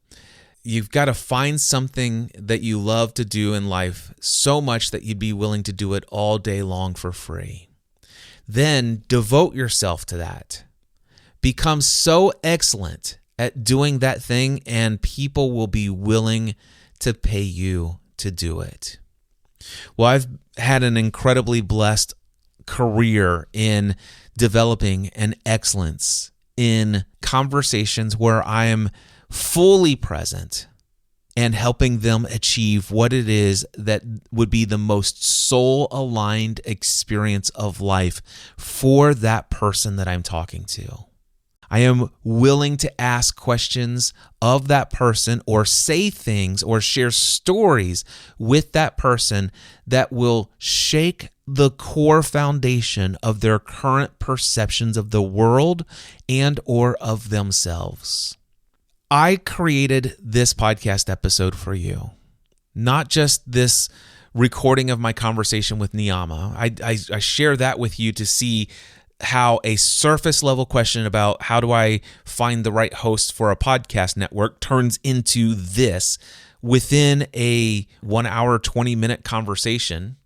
you've got to find something that you love to do in life so much that you'd be willing to do it all day long for free. Then devote yourself to that. Become so excellent at doing that thing, and people will be willing to pay you to do it. Well, I've had an incredibly blessed career in developing an excellence in conversations where I am fully present and helping them achieve what it is that would be the most soul-aligned experience of life for that person that I'm talking to. I am willing to ask questions of that person or say things or share stories with that person that will shake the core foundation of their current perceptions of the world and or of themselves. I created this podcast episode for you, not just this recording of my conversation with Niiamah. I share that with you to see how a surface level question about how do I find the right host for a podcast network turns into this within a 1 hour, 20-minute conversation.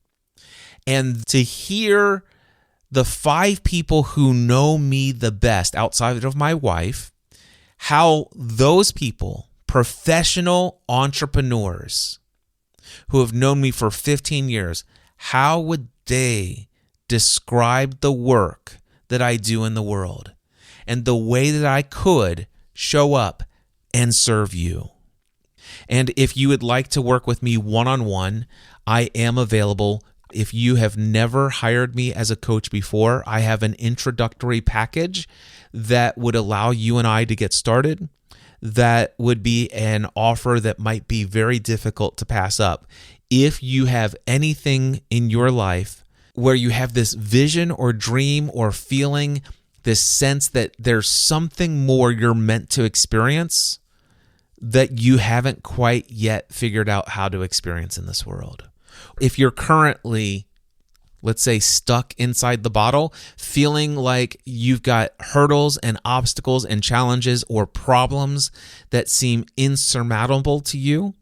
And to hear the 5 people who know me the best outside of my wife, how those people, professional entrepreneurs who have known me for 15 years, how would they describe the work that I do in the world and the way that I could show up and serve you. And if you would like to work with me one-on-one, I am available. If you have never hired me as a coach before, I have an introductory package that would allow you and I to get started. That would be an offer that might be very difficult to pass up. If you have anything in your life where you have this vision or dream or feeling, this sense that there's something more you're meant to experience that you haven't quite yet figured out how to experience in this world. If you're currently, let's say, stuck inside the bottle, feeling like you've got hurdles and obstacles and challenges or problems that seem insurmountable to you,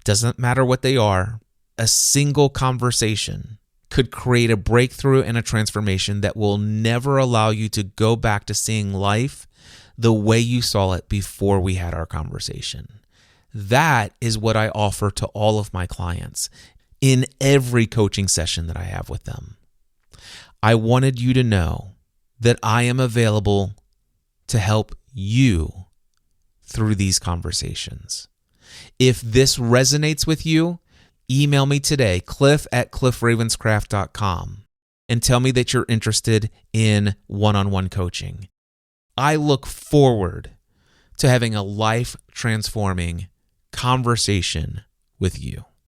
doesn't matter what they are, a single conversation could create a breakthrough and a transformation that will never allow you to go back to seeing life the way you saw it before we had our conversation. That is what I offer to all of my clients in every coaching session that I have with them. I wanted you to know that I am available to help you through these conversations. If this resonates with you, email me today, cliff@cliffravenscraft.com, and tell me that you're interested in one-on-one coaching. I look forward to having a life-transforming conversation with you.